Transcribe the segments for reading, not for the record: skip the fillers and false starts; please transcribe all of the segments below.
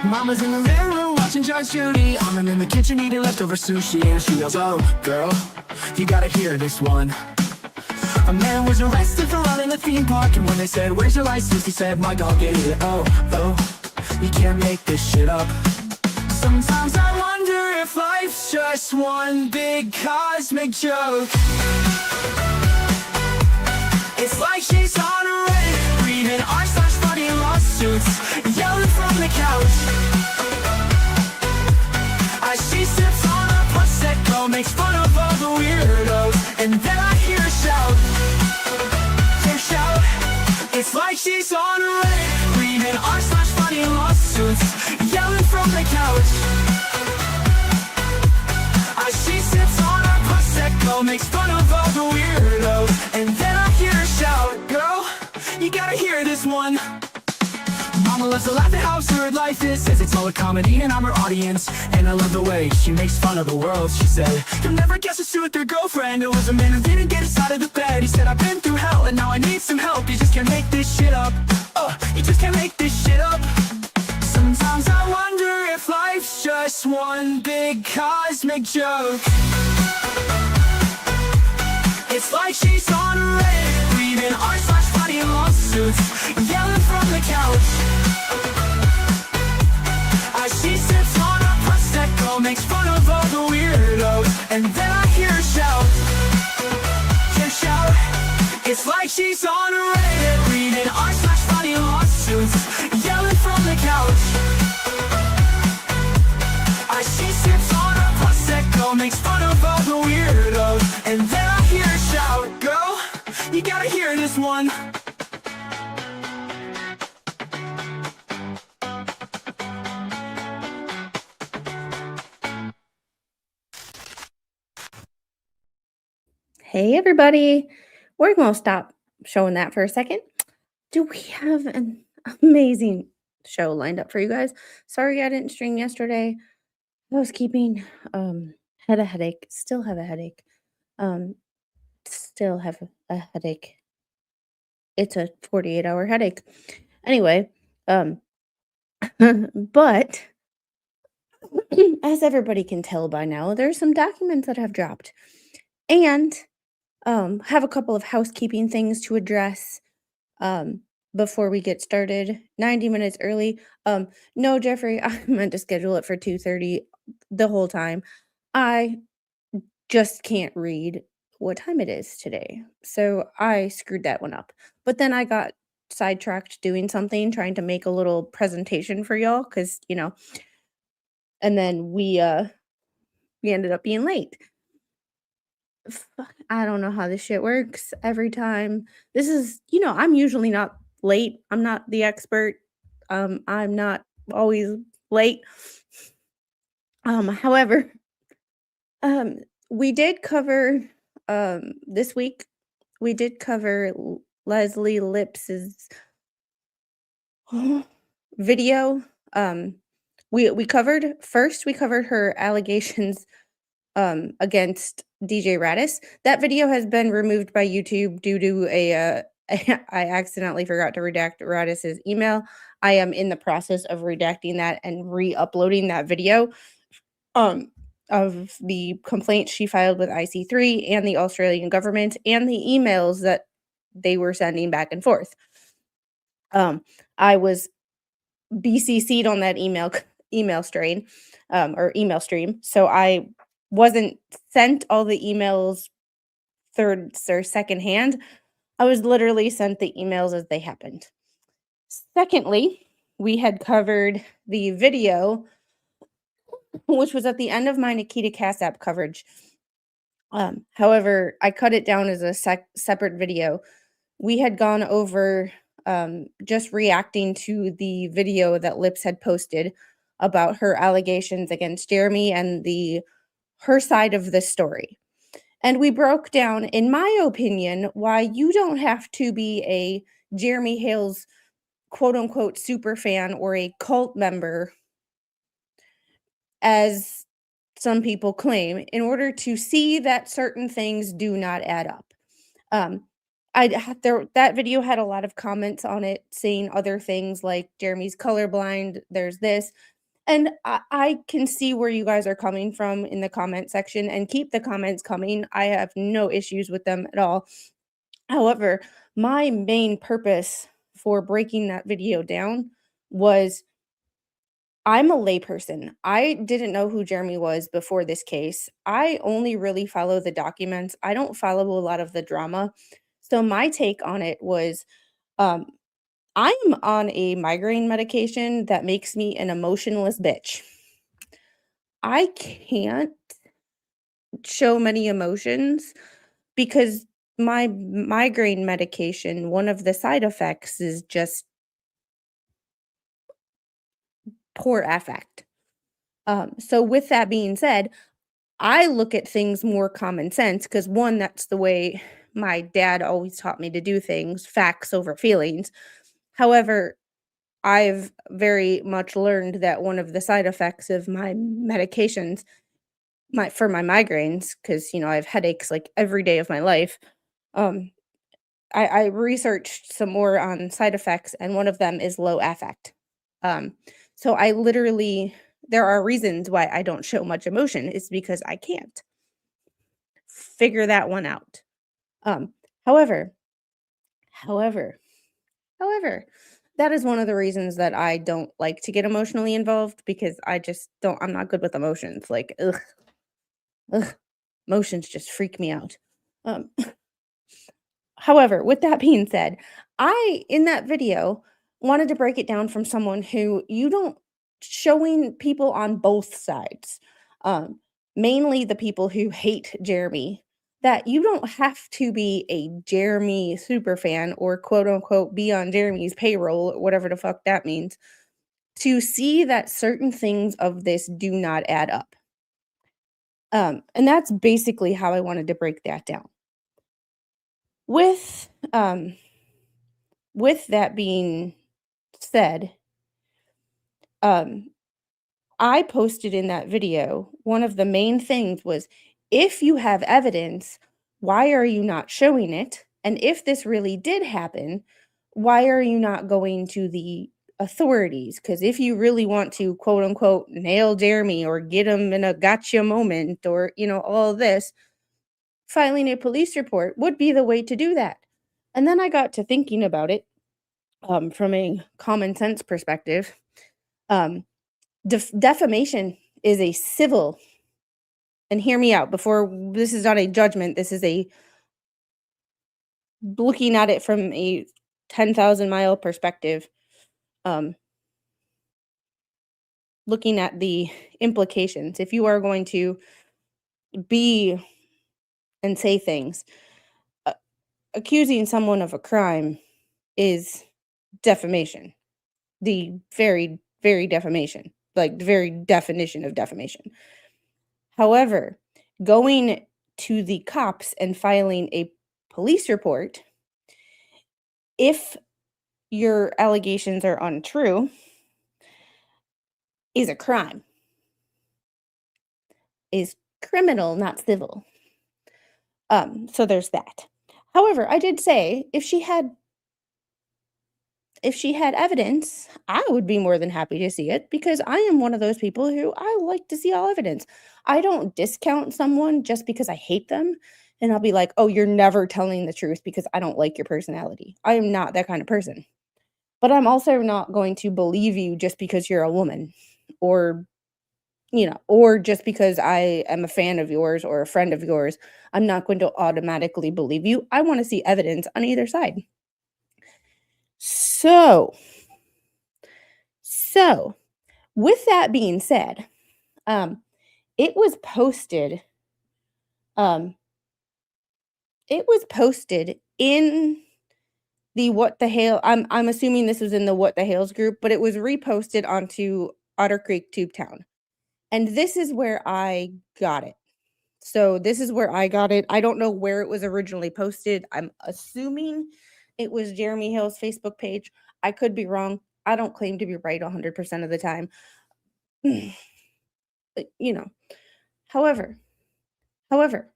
Mama's in the living room watching Judge Judy. I'm in the kitchen eating leftover sushi, and she yells, "Oh, girl, you gotta hear this one." A man was arrested for running the theme park, and when they said, "Where's your license?" he said, "My dog ate it." Oh, you can't make this shit up. Sometimes I wonder if life's just one big cosmic joke. It's like she's on a Reddit, reading r/funny lawsuits, yelling from the couch. As she sips on a Prosecco, makes fun of all the weirdos, and then I hear her shout. It's like she's on a Reddit, reading r/funny lawsuits, yelling from the couch. As she sips on a Prosecco, makes fun of all the weirdos, and then I hear her shout, "Girl, you gotta hear this one." Mama loves to laugh at how absurd life is, says it's all a comedy and I'm her audience. And I love the way she makes fun of the world. She said, "You'll never guess what's true with their girlfriend. It was a man who didn't get us out of the bed. He said, I've been through hell and now I need some help. You just can't make this shit up. You just can't make this shit up." Sometimes I wonder if life's just one big cosmic joke. It's like she's on a Reddit, reading r/funny lawsuits, yelling from the couch. As she sips on a Prosecco, makes fun of all the weirdos, and then I hear her shout. It's like she's on a Reddit, reading r/funny lawsuits, yelling from the couch. As she sips on a Prosecco, makes fun of all the weirdos, and then I hear her shout, "Girl, you gotta hear this one." Hey everybody, we're going to stop showing that for a second. Do we have an amazing show lined up for you guys? Sorry I didn't stream yesterday. Housekeeping, had a headache, still have a headache. Still have a headache. It's a 48-hour headache. Anyway, but as everybody can tell by now, there's some documents that have dropped. And have a couple of housekeeping things to address before we get started. 90 minutes early. No, Jeffrey, I meant to schedule it for 2:30 the whole time. I just can't read what time it is today. So I screwed that one up. But then I got sidetracked doing something, trying to make a little presentation for y'all, because, and then we ended up being late. I don't know how this shit works every time. This is, I'm usually not late. I'm not the expert. I'm not always late. However, we did cover this week. We did cover Leslie Lips's video. We covered her allegations against DJ Radis. That video has been removed by YouTube due to I accidentally forgot to redact Radis's email. I am in the process of redacting that and re-uploading that video of the complaint she filed with IC3 and the Australian government and the emails that they were sending back and forth. I was BCC'd on that email stream, so I wasn't sent all the emails third or second hand. I was literally sent the emails as they happened. Secondly, we had covered the video, which was at the end of my Nikita Kassab coverage. However, I cut it down as a separate video. We had gone over just reacting to the video that Lips had posted about her allegations against Jeremy and her side of the story. And we broke down, in my opinion, why you don't have to be a Jeremy Hales quote-unquote super fan or a cult member, as some people claim, in order to see that certain things do not add up. That video had a lot of comments on it saying other things like Jeremy's colorblind, there's this. And I can see where you guys are coming from in the comment section, and keep the comments coming. I have no issues with them at all. However, my main purpose for breaking that video down was I'm a layperson. I didn't know who Jeremy was before this case. I only really follow the documents. I don't follow a lot of the drama. So my take on it was um, I'm on a migraine medication that makes me an emotionless bitch. I can't show many emotions because my migraine medication, one of the side effects is just poor affect. So with that being said, I look at things more common sense because one, that's the way my dad always taught me to do things, facts over feelings. However, I've very much learned that one of the side effects of my medications, for my migraines, because I have headaches like every day of my life. Um, I researched some more on side effects, and one of them is low affect. Um, so I literally, there are reasons why I don't show much emotion. It's because I can't figure that one out. Um, however, however, however, that is one of the reasons that I don't like to get emotionally involved because I just don't. I'm not good with emotions. Like, ugh, emotions just freak me out. Um, However, with that being said, I, in that video, wanted to break it down from someone who you don't showing people on both sides, um, mainly the people who hate Jeremy, that you don't have to be a Jeremy super fan or quote unquote be on Jeremy's payroll, or whatever the fuck that means, to see that certain things of this do not add up. And that's basically how I wanted to break that down. With um with that being said, um, I posted in that video, one of the main things was if you have evidence, why are you not showing it? And if this really did happen, why are you not going to the authorities? Because if you really want to quote unquote nail Jeremy or get him in a gotcha moment or, all this, filing a police report would be the way to do that. And then I got to thinking about it from a common sense perspective. Um, defamation is a civil, and hear me out before, this is not a judgment, this is a looking at it from a 10,000-mile perspective, um, looking at the implications. If you are going to be and say things, uh, accusing someone of a crime is defamation. The very, very defamation, like the very definition of defamation. However, going to the cops and filing a police report, if your allegations are untrue, is a crime, is criminal, not civil. So there's that. However, I did say if she had evidence, I would be more than happy to see it because I am one of those people who I like to see all evidence. I don't discount someone just because I hate them and I'll be like, "Oh, you're never telling the truth because I don't like your personality." I am not that kind of person. But I'm also not going to believe you just because you're a woman or, or just because I am a fan of yours or a friend of yours. I'm not going to automatically believe you. I want to see evidence on either side. So, so with that being said, um, it was posted, um, it was posted in the What the Hale. I'm assuming this was in the What the Hales group, but it was reposted onto Otter Creek Tube Town. And this is where I got it. So this is where I got it. I don't know where it was originally posted. I'm assuming it was Jeremy Hale's Facebook page. I could be wrong. I don't claim to be right 100% of the time. But, however, however,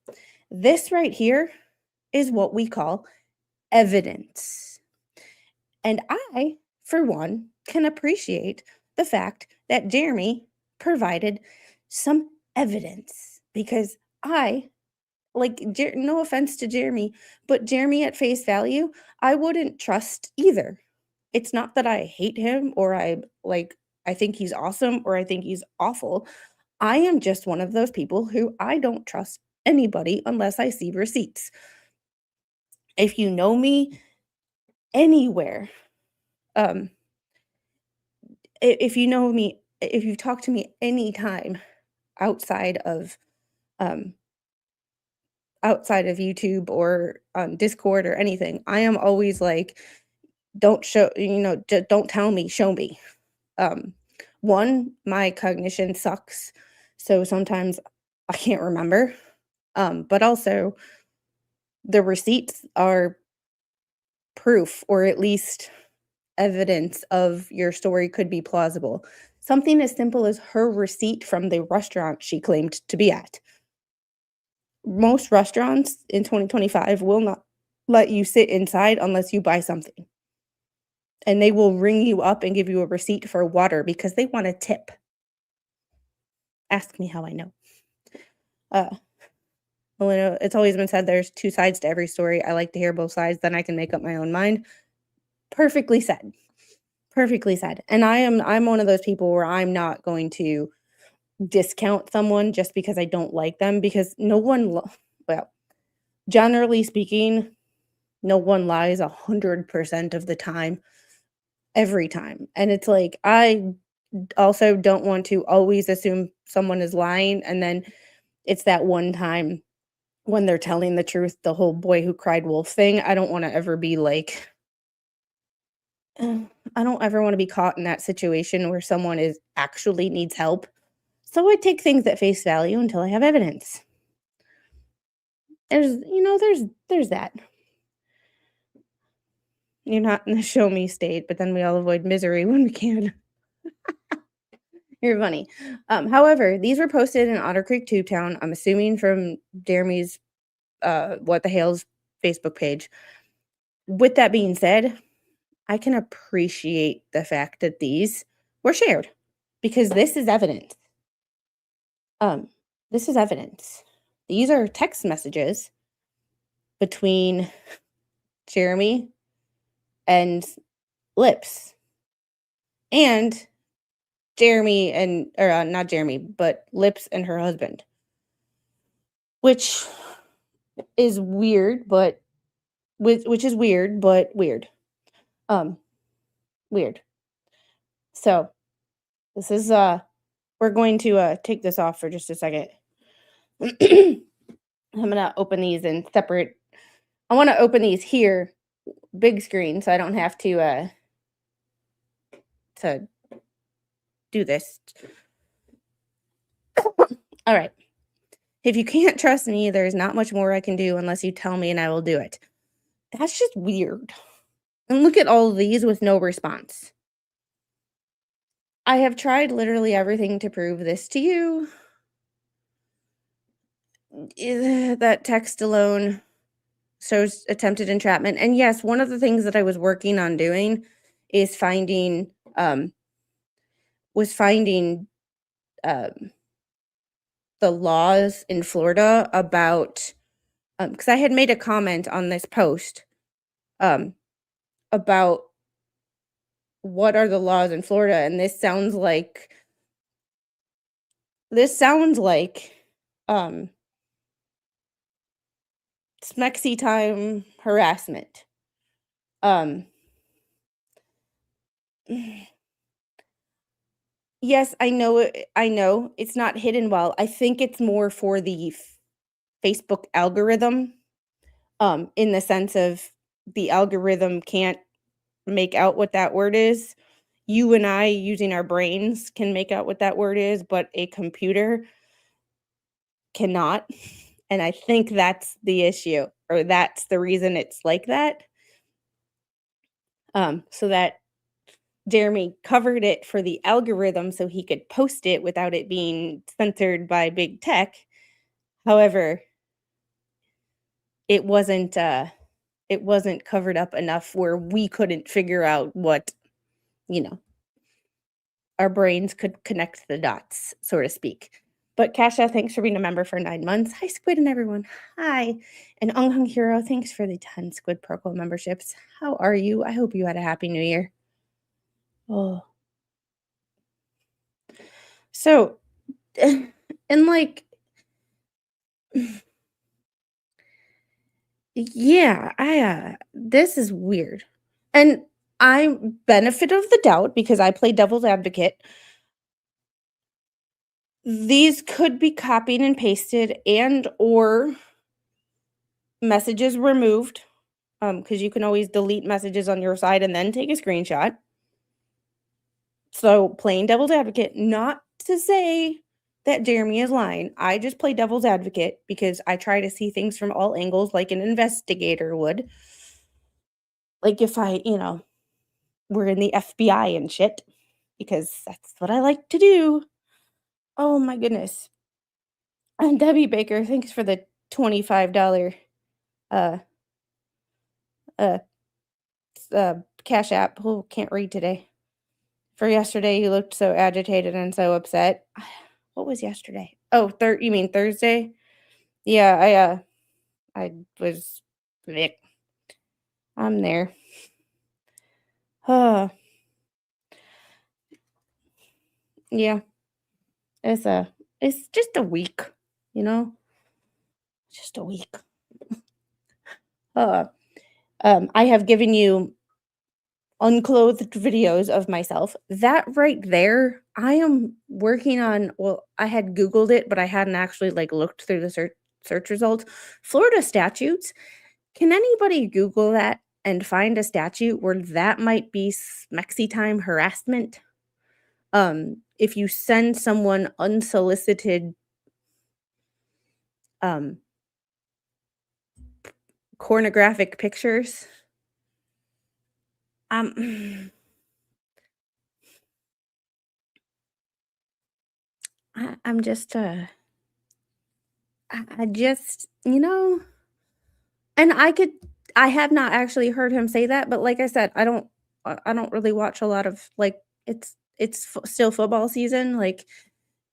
this right here is what we call evidence. And I, for one, can appreciate the fact that Jeremy provided some evidence because no offense to Jeremy, but Jeremy at face value, I wouldn't trust either. It's not that I hate him or I think he's awesome or I think he's awful. I am just one of those people who I don't trust anybody unless I see receipts. If you know me anywhere, um, if you know me, if you've talked to me anytime outside of um outside of YouTube or Discord or anything, I am always like, don't show, don't tell me, show me. Um, one, my cognition sucks, so sometimes I can't remember. But also the receipts are proof or at least evidence of your story could be plausible. Something as simple as her receipt from the restaurant she claimed to be at. Most restaurants in 2025 will not let you sit inside unless you buy something. And they will ring you up and give you a receipt for water because they want a tip. Ask me how I know. Well, it's always been said there's two sides to every story. I like to hear both sides, then I can make up my own mind. Perfectly said. Perfectly said. And I'm one of those people where I'm not going to discount someone just because I don't like them because well, generally speaking, no one lies 100% of the time, every time. And it's like, I also don't want to always assume someone is lying. And then it's that one time when they're telling the truth, the whole boy who cried wolf thing. I don't want to ever be like, I don't ever want to be caught in that situation where someone is actually needs help. So I take things at face value until I have evidence. There's that. You're not in the show me state, but then we all avoid misery when we can. You're funny. However, these were posted in Otter Creek Tube Town. I'm assuming from Jeremy's What the Hales Facebook page. With that being said, I can appreciate the fact that these were shared because this is evidence. This is evidence. These are text messages between Jeremy and Lips and Jeremy and or not Jeremy, but Lips and her husband, which is weird, but which is weird, but weird. Weird. So this is we're going to take this off for just a second. I'm gonna open these in separate. I want to open these here, big screen, so I don't have to do this. All right. If you can't trust me, there's not much more I can do unless you tell me and I will do it. That's just weird. And look at all of these with no response. I have tried literally everything to prove this to you. That text alone shows attempted entrapment. And yes, one of the things that I was working on doing is finding the laws in Florida about because I had made a comment on this post about what are the laws in Florida, and this sounds like smexy time harassment. Yes, I know it's not hidden well. I think it's more for the Facebook algorithm, in the sense of the algorithm can't make out what that word is. You and I, using our brains, can make out what that word is, but a computer cannot. And I think that's the issue, or that's the reason it's like that. So that Jeremy covered it for the algorithm so he could post it without it being censored by big tech. However, it wasn't covered up enough where we couldn't figure out what, you know. our brains could connect the dots, so to speak. But Kasha, thanks for being a member for 9 months. Hi, Squid and everyone. Hi. And Ung Hung Hero, thanks for the 10 Squid Purple memberships. How are you? I hope you had a happy new year. Oh. So, and like, yeah, this is weird. And I benefit of the doubt because I play devil's advocate. These could be copied and pasted and or messages removed, because you can always delete messages on your side and then take a screenshot. So, playing devil's advocate, not to say that Jeremy is lying. I just play devil's advocate because I try to see things from all angles like an investigator would. Like if I, were in the FBI and shit, because that's what I like to do. Oh my goodness. And Debbie Baker, thanks for the $25 uh uh cash app. Oh, can't read today. For yesterday, you looked so agitated and so upset. What was yesterday? Oh, you mean Thursday? Yeah, I was bleh. I'm there. Uh, yeah. It's just a week, you know? Just a week. Uh, I have given you unclothed videos of myself. That right there, I am working on, well, I had Googled it, but I hadn't actually like looked through the search results. Florida statutes. Can anybody Google that and find a statute where that might be smexy time harassment? If you send someone unsolicited um pornographic pictures. Um I'm just I just, and I have not actually heard him say that, but like I said, I don't really watch a lot of like still football season, like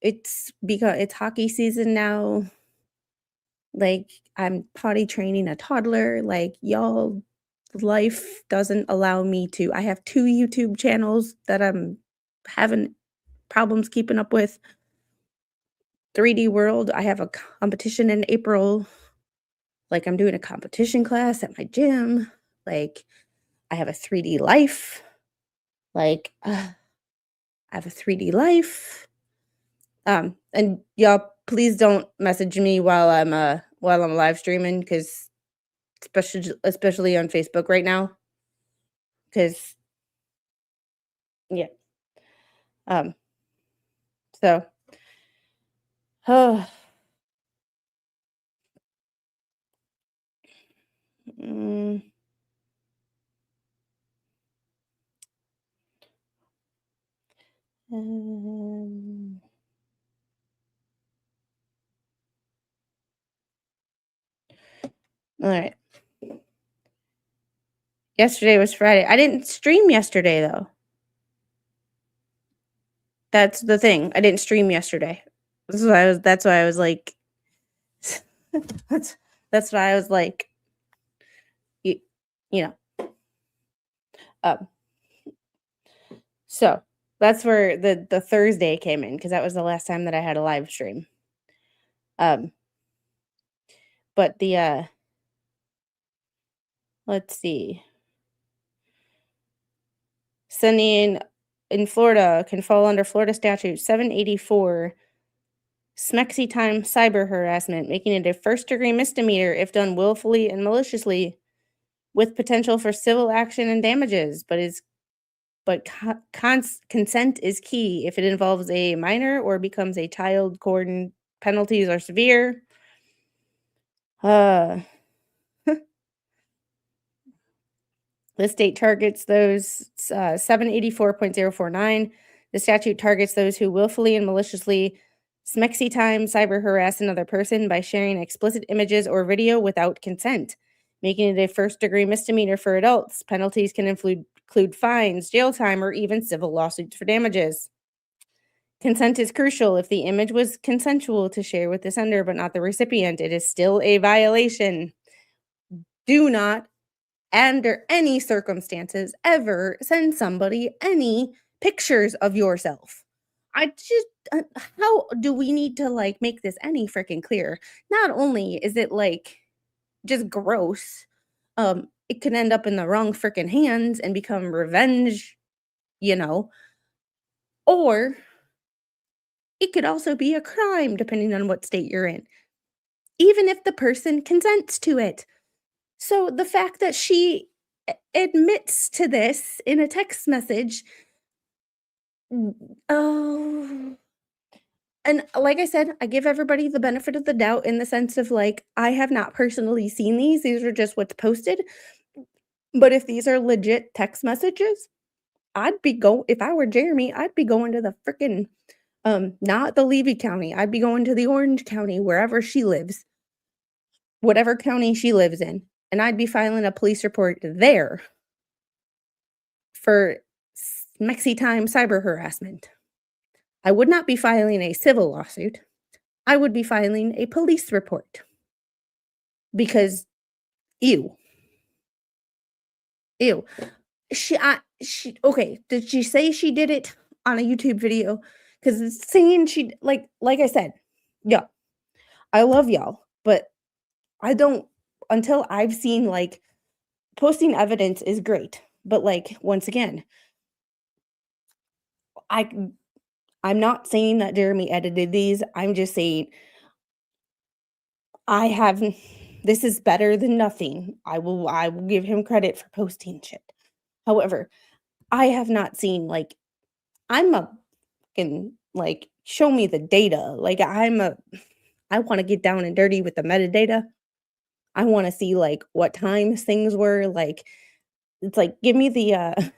it's because it's hockey season now. Like I'm potty training a toddler, like y'all life doesn't allow me to. I have 2 YouTube channels that I'm having problems keeping up with. 3D World, I have a competition in April. Like, I'm doing a competition class at my gym. Like, I have a 3D life. Like, I have a 3D life. And y'all, please don't message me while I'm live streaming, because especially on Facebook right now, because yeah. Um, so, oh, mm, um, all right. Yesterday was Friday. I didn't stream yesterday though. That's the thing. I didn't stream yesterday. That's why I was like that's why I was like you, you know. Um so that's where the Thursday came in, because that was the last time that I had a live stream. Um but the let's see. Sending in Florida can fall under Florida statute 784, smexy time cyber harassment, making it a first-degree misdemeanor if done willfully and maliciously, with potential for civil action and damages, but consent is key. If it involves a minor or becomes a child, penalties are severe. Uh, the state targets those 784.049. The statute targets those who willfully and maliciously smexy time cyber harass another person by sharing explicit images or video without consent, making it a first-degree misdemeanor for adults. Penalties can include fines, jail time, or even civil lawsuits for damages. Consent is crucial. If the image was consensual to share with the sender but not the recipient, it is still a violation. Do not, under any circumstances, ever send somebody any pictures of yourself. I just how do we need to, like, make this any freaking clearer? Not only is it, like, just gross, it can end up in the wrong freaking hands and become revenge, you know, or it could also be a crime depending on what state you're in, even if the person consents to it. So the fact that she admits to this in a text message, oh, and like I said, I give everybody the benefit of the doubt in the sense of, like, I have not personally seen these are just what's posted. But if these are legit text messages, if I were Jeremy, I'd be going to the frickin', not the Levy County, I'd be going to the Orange County, wherever she lives, whatever county she lives in, and I'd be filing a police report there for mexi time cyber harassment. I would not be filing a civil lawsuit. I would be filing a police report. Because ew. Ew. She okay, did she say she did it on a YouTube video? Because it's saying she like I said, yeah, I love y'all, but I don't until I've seen, like, posting evidence is great, but, like, once again, I I'm not saying that Jeremy edited these, I'm just saying I have this is better than nothing. I will give him credit for posting shit. However, I have not seen, like, I'm a fucking, like, show me the data. Like, I wanna get down and dirty with the metadata. I wanna see, like, what times things were, like, it's like, give me the,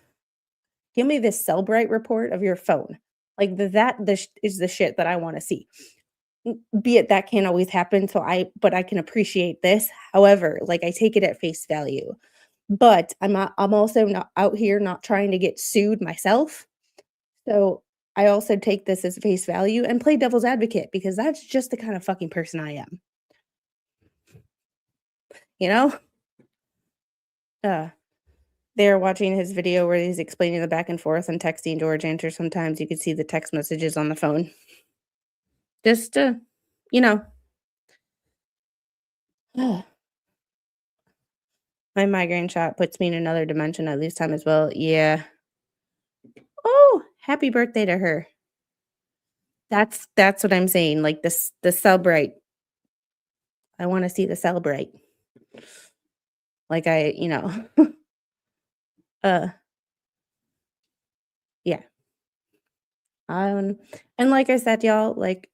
give me this Cellbrite report of your phone. Like, this is the shit that I wanna see. Be it that can't always happen, but I can appreciate this. However, like, I take it at face value. But I'm also not out here not trying to get sued myself. So, I also take this as face value and play devil's advocate because that's just the kind of fucking person I am, you know? Uh, they're watching his video where he's explaining the back and forth and texting George answers sometimes you could see the text messages on the phone. Just to, you know. My migraine shot puts me in another dimension at least time as well. Yeah. Oh, happy birthday to her. That's what I'm saying. Like the Cellbrite. I want to see the Cellbrite. Like uh yeah. Um and like I said, y'all, like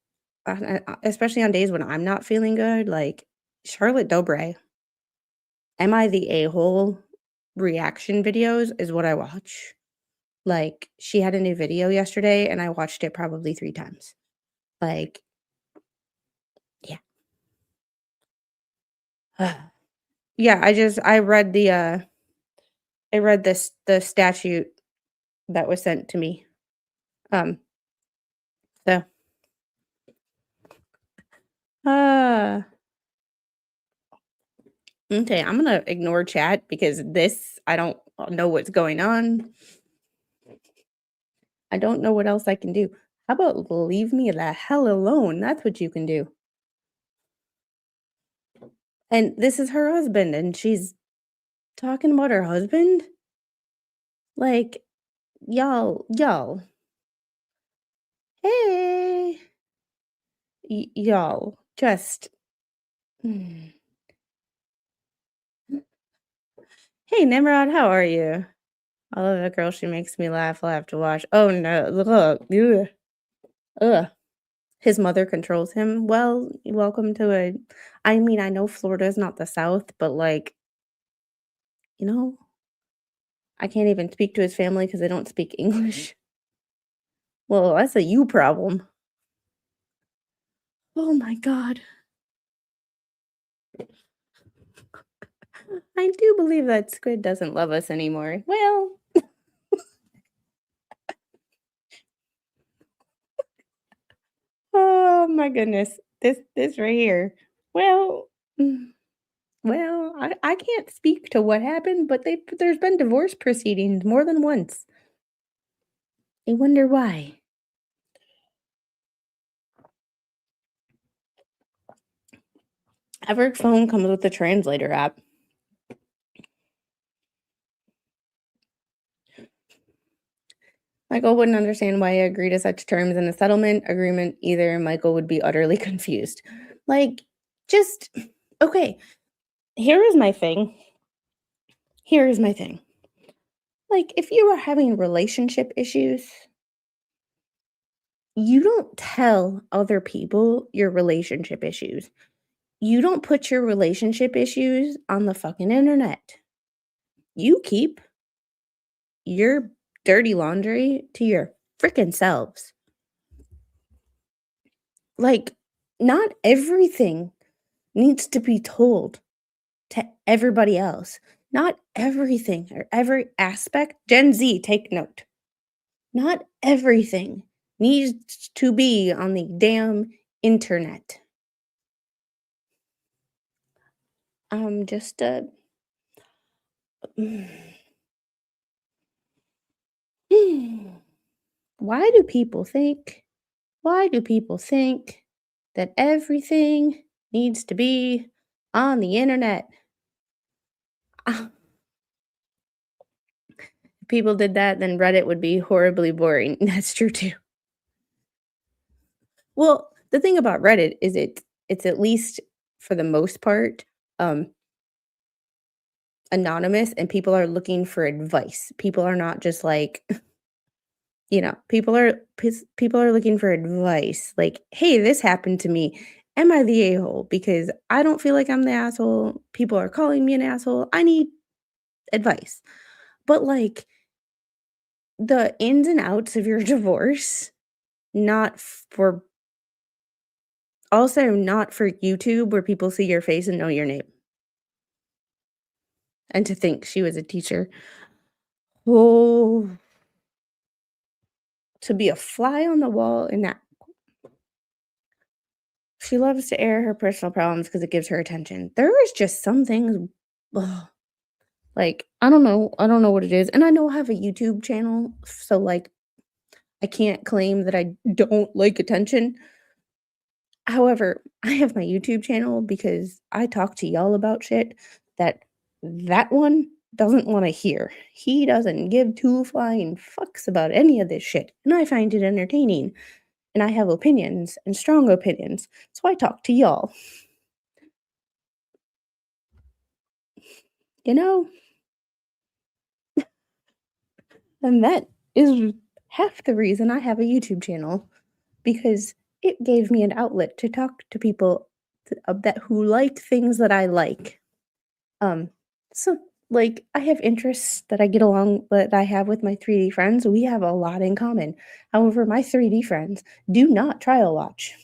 especially on days when I'm not feeling good, like Charlotte Dobre, am I the a-hole reaction videos is what I watch. Like, she had a new video yesterday, and I watched it probably 3 times. Like, yeah. Yeah, I read the statute that was sent to me. Um, so, uh, okay, I'm gonna ignore chat because I don't know what's going on. I don't know what else I can do. How about leave me the hell alone? That's what you can do. And this is her husband, and she's talking about her husband? Like, y'all, hey, y'all, just, mm. Hey, Nimrod, how are you? I love that girl. She makes me laugh. I'll have to watch. Oh no, look, ugh, ugh. His mother controls him. Well, welcome to I mean, I know Florida is not the South, but like, you know, I can't even speak to his family because they don't speak English. Well, that's a you problem. Oh my God. I do believe that squid doesn't love us anymore. Well, my goodness. This right here. Well, well, I can't speak to what happened, but there's been divorce proceedings more than once. I wonder why. Every phone comes with the translator app. Michael wouldn't understand why I agree to such terms in a settlement agreement either. Michael would be utterly confused. Like, just okay. Here is my thing. Here is my thing. Like, if you are having relationship issues, you don't tell other people your relationship issues. You don't put your relationship issues on the fucking internet. You keep your dirty laundry to your freaking selves. Like, not everything needs to be told to everybody else. Not everything or every aspect. Gen Z, take note. Not everything needs to be on the damn internet. I'm just a. Why do people think? Why do people think that everything needs to be on the internet? Ah, if people did that, then Reddit would be horribly boring. That's true too. Well, the thing about Reddit is it's at least for the most part um anonymous and people are looking for advice. People are not just like, people are looking for advice. Like, "Hey, this happened to me. Am I the a-hole? Because I don't feel like I'm the asshole. People are calling me an asshole. I need advice." But like the ins and outs of your divorce, not for also not for YouTube where people see your face and know your name. And to think she was a teacher. Oh, to be a fly on the wall in that. She loves to air her personal problems because it gives her attention. There is just some things, ugh, like, I don't know what it is, and I know I have a YouTube channel, so, like, I can't claim that I don't like attention. However, I have my YouTube channel because I talk to y'all about shit that one doesn't wanna hear. He doesn't give two flying fucks about any of this shit, and I find it entertaining, and I have opinions and strong opinions, so I talk to y'all, you know? And that is half the reason I have a YouTube channel because it gave me an outlet to talk to people that who like things that I like. Um, so like I have interests that I get along that I have with my 3D friends. We have a lot in common. However, my 3D friends do not trial watch.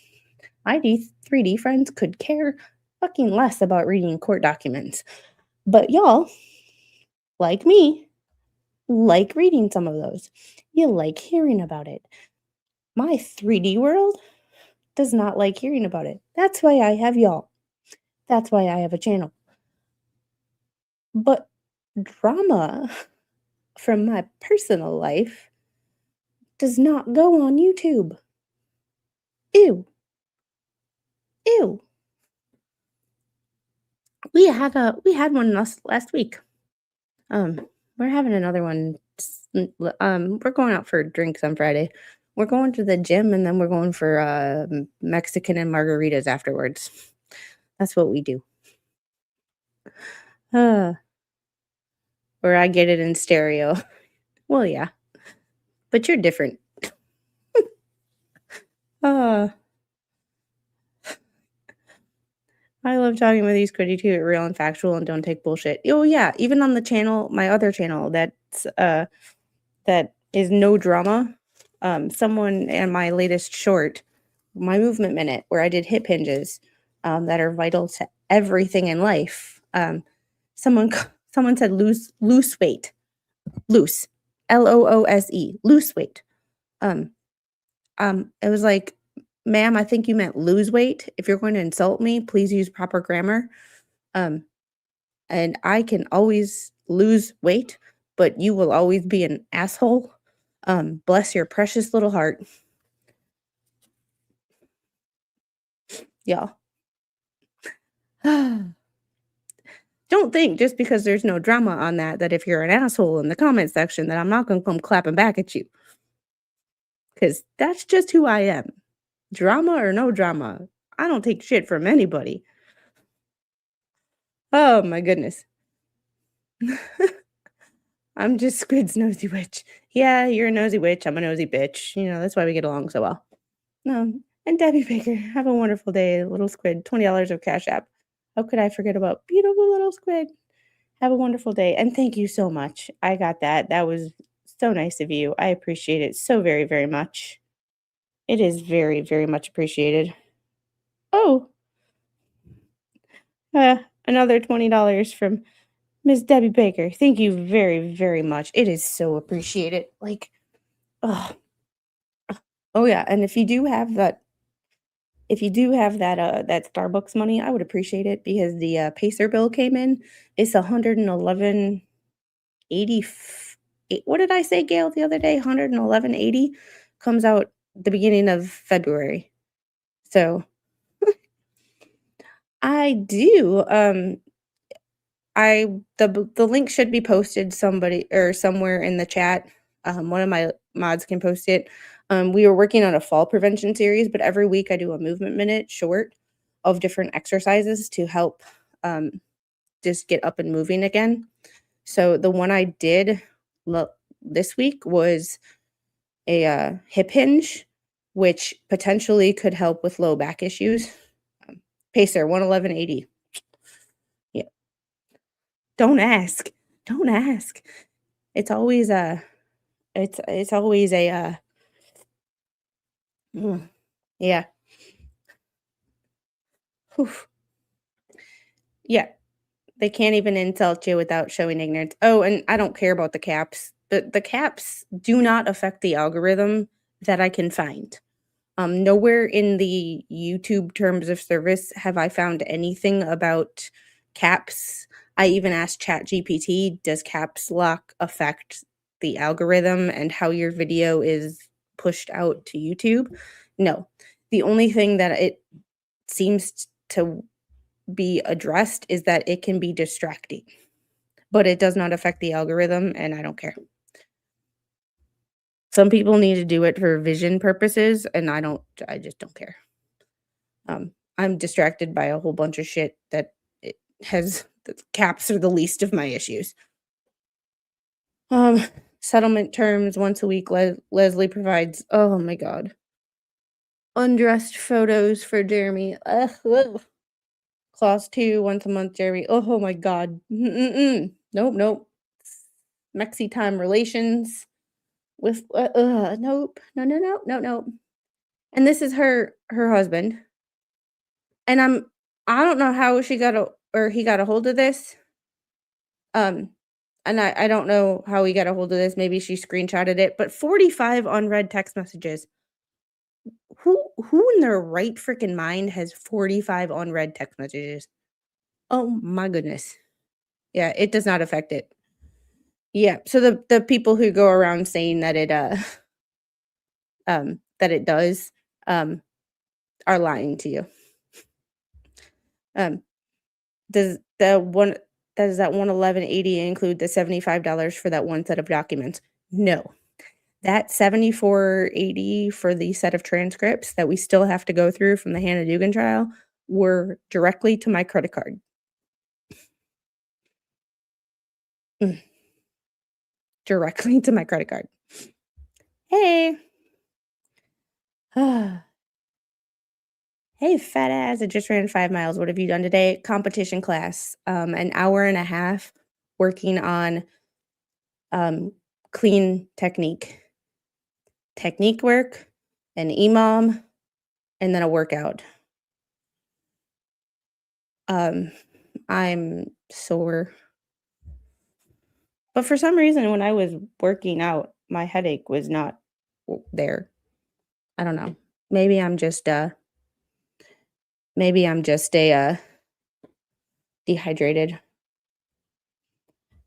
My 3D friends could care fucking less about reading court documents. But y'all, like me, like reading some of those. You like hearing about it. My 3D world does not like hearing about it. That's why I have y'all. That's why I have a channel. But drama from my personal life does not go on YouTube. Ew. Ew. We had one last week. We're having another one. We're going out for drinks on Friday. We're going to the gym and then we're going for Mexican and margaritas afterwards. That's what we do. Uh, where I get it in stereo. Well, yeah, but you're different. Uh, I love talking with you, Squiddy, too. Real and factual and don't take bullshit. Oh, yeah, even on the channel, my other channel that is no drama. Someone in my latest short, my movement minute, where I did hip hinges, that are vital to everything in life. Someone someone said loose weight, loose, loose weight. It was like ma'am, I think you meant lose weight. If you're going to insult me, please use proper grammar. Um, and I can always lose weight, but you will always be an asshole. Bless your precious little heart, y'all. Don't think just because there's no drama on that if you're an asshole in the comment section that I'm not gonna come clapping back at you, because that's just who I am. Drama or no drama, I don't take shit from anybody. Oh my goodness. I'm just Squid's nosy witch. Yeah, you're a nosy witch, I'm a nosy bitch, that's why we get along so well. And Debbie Baker, have a wonderful day, little squid, $20 of Cash App. How could I forget about beautiful little squid? Have a wonderful day, and thank you so much. I got that. That was so nice of you. I appreciate it so very, very much. It is very, very much appreciated. Oh, another $20 from Miss Debbie Baker. Thank you very, very much. It is so appreciated. Like, oh, oh yeah. And if you do have that Starbucks money, I would appreciate it because the Pacer bill came in. It's 111.80. What did I say, Gail, the other day? 111.80 comes out the beginning of February. So I do. The link should be posted somebody or somewhere in the chat. One of my mods can post it. We were working on a fall prevention series, but every week I do a movement minute short of different exercises to help just get up and moving again. So the one I did this week was a hip hinge, which potentially could help with low back issues. Pacer 111.80. Yeah. Don't ask. Don't ask. It's always a it's always a yeah. Whew. Yeah. They can't even insult you without showing ignorance. Oh, and I don't care about the caps. The caps do not affect the algorithm that I can find. Nowhere in the YouTube terms of service have I found anything about caps. I even asked ChatGPT, does caps lock affect the algorithm and how your video is pushed out to YouTube? No. The only thing that it seems to be addressed is that it can be distracting, but it does not affect the algorithm, and I don't care. Some people need to do it for vision purposes, and I just don't care. I'm distracted by a whole bunch of shit that it the caps are the least of my issues. Um, Settlement terms once a week. Leslie provides. Oh my god, undressed photos for Jeremy. Ugh. Clause 2 once a month, Jeremy. Oh my god. Nope. Mexi time relations with. Nope. No. And this is her husband. And I don't know how he got a hold of this. And I don't know how he got a hold of this. Maybe she screenshotted it, but 45 unread text messages. Who in their right freaking mind has 45 unread text messages? Oh my goodness. Yeah, it does not affect it. Yeah, so the people who go around saying that it does are lying to you. Does that 111.80 include the $75 for that one set of documents? No. That $74.80 for the set of transcripts that we still have to go through from the Hannah Dugan trial were directly to my credit card. Directly to my credit card. Hey. Hey, fat ass, I just ran 5 miles. What have you done today? Competition class. An hour and a half working on clean technique work, an EMOM, and then a workout. I'm sore. But for some reason, when I was working out, my headache was not there. I don't know. maybe I'm just, maybe I'm just dehydrated.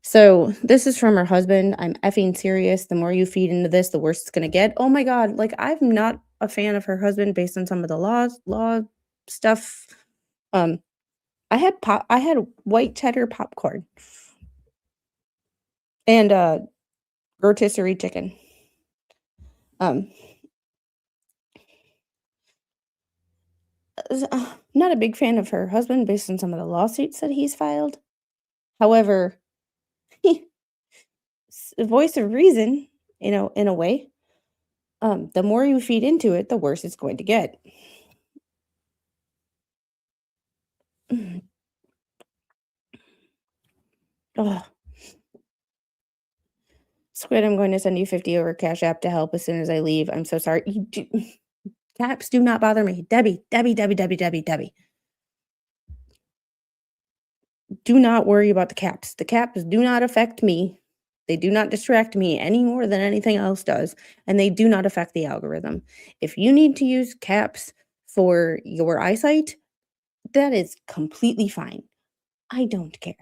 So, this is from her husband. "I'm effing serious. The more you feed into this, the worse it's gonna get." Oh my god, like, I'm not a fan of her husband based on some of the law stuff. Um, I had white cheddar popcorn and, rotisserie chicken. Um, not a big fan of her husband based on some of the lawsuits that he's filed. However, he a voice of reason, in a way. The more you feed into it, the worse it's going to get. Ugh. Squid, I'm going to send you 50 over Cash App to help as soon as I leave. I'm so sorry. Caps do not bother me. Debbie, Debbie, Debbie, Debbie, Debbie, Debbie. Do not worry about the caps. The caps do not affect me. They do not distract me any more than anything else does, and they do not affect the algorithm. If you need to use caps for your eyesight, that is completely fine. I don't care.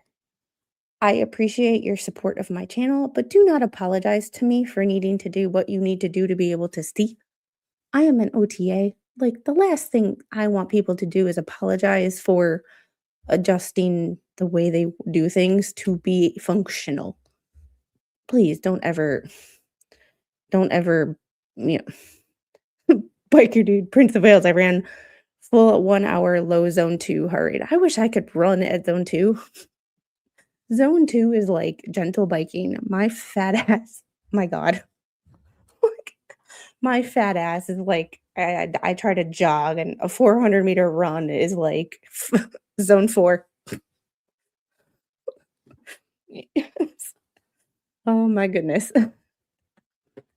I appreciate your support of my channel, but do not apologize to me for needing to do what you need to do to be able to see. I am an OTA. Like, the last thing I want people to do is apologize for adjusting the way they do things to be functional. Please don't ever, you biker dude, Prince of Wales. I ran full 1 hour low zone 2 heart rate. I wish I could run at zone 2. Zone 2 is like gentle biking. My fat ass, my god. Like, my fat ass is like, I try to jog, and a 400-meter run is like zone 4. Yes. Oh my goodness.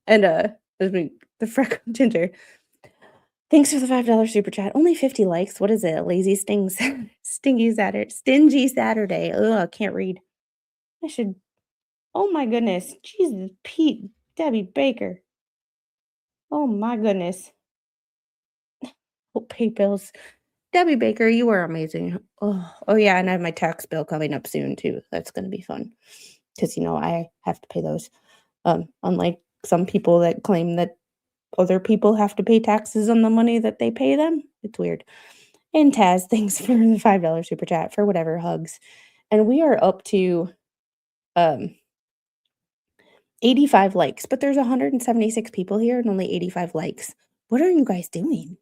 And, there's me the freckle ginger. Thanks for the $5 super chat. Only 50 likes. What is it? Lazy stings stingy Saturday. Ugh, can't read. I should Oh my goodness. Jesus, Pete, Debbie Baker. Oh my goodness. Oh, pay bills. Debbie Baker, you are amazing. Oh yeah, and I have my tax bill coming up soon too. That's gonna be fun. Because I have to pay those. Unlike some people that claim that other people have to pay taxes on the money that they pay them. It's weird. And Taz, thanks for the $5 super chat for whatever hugs. And we are up to um 85 likes, but there's 176 people here and only 85 likes. What are you guys doing?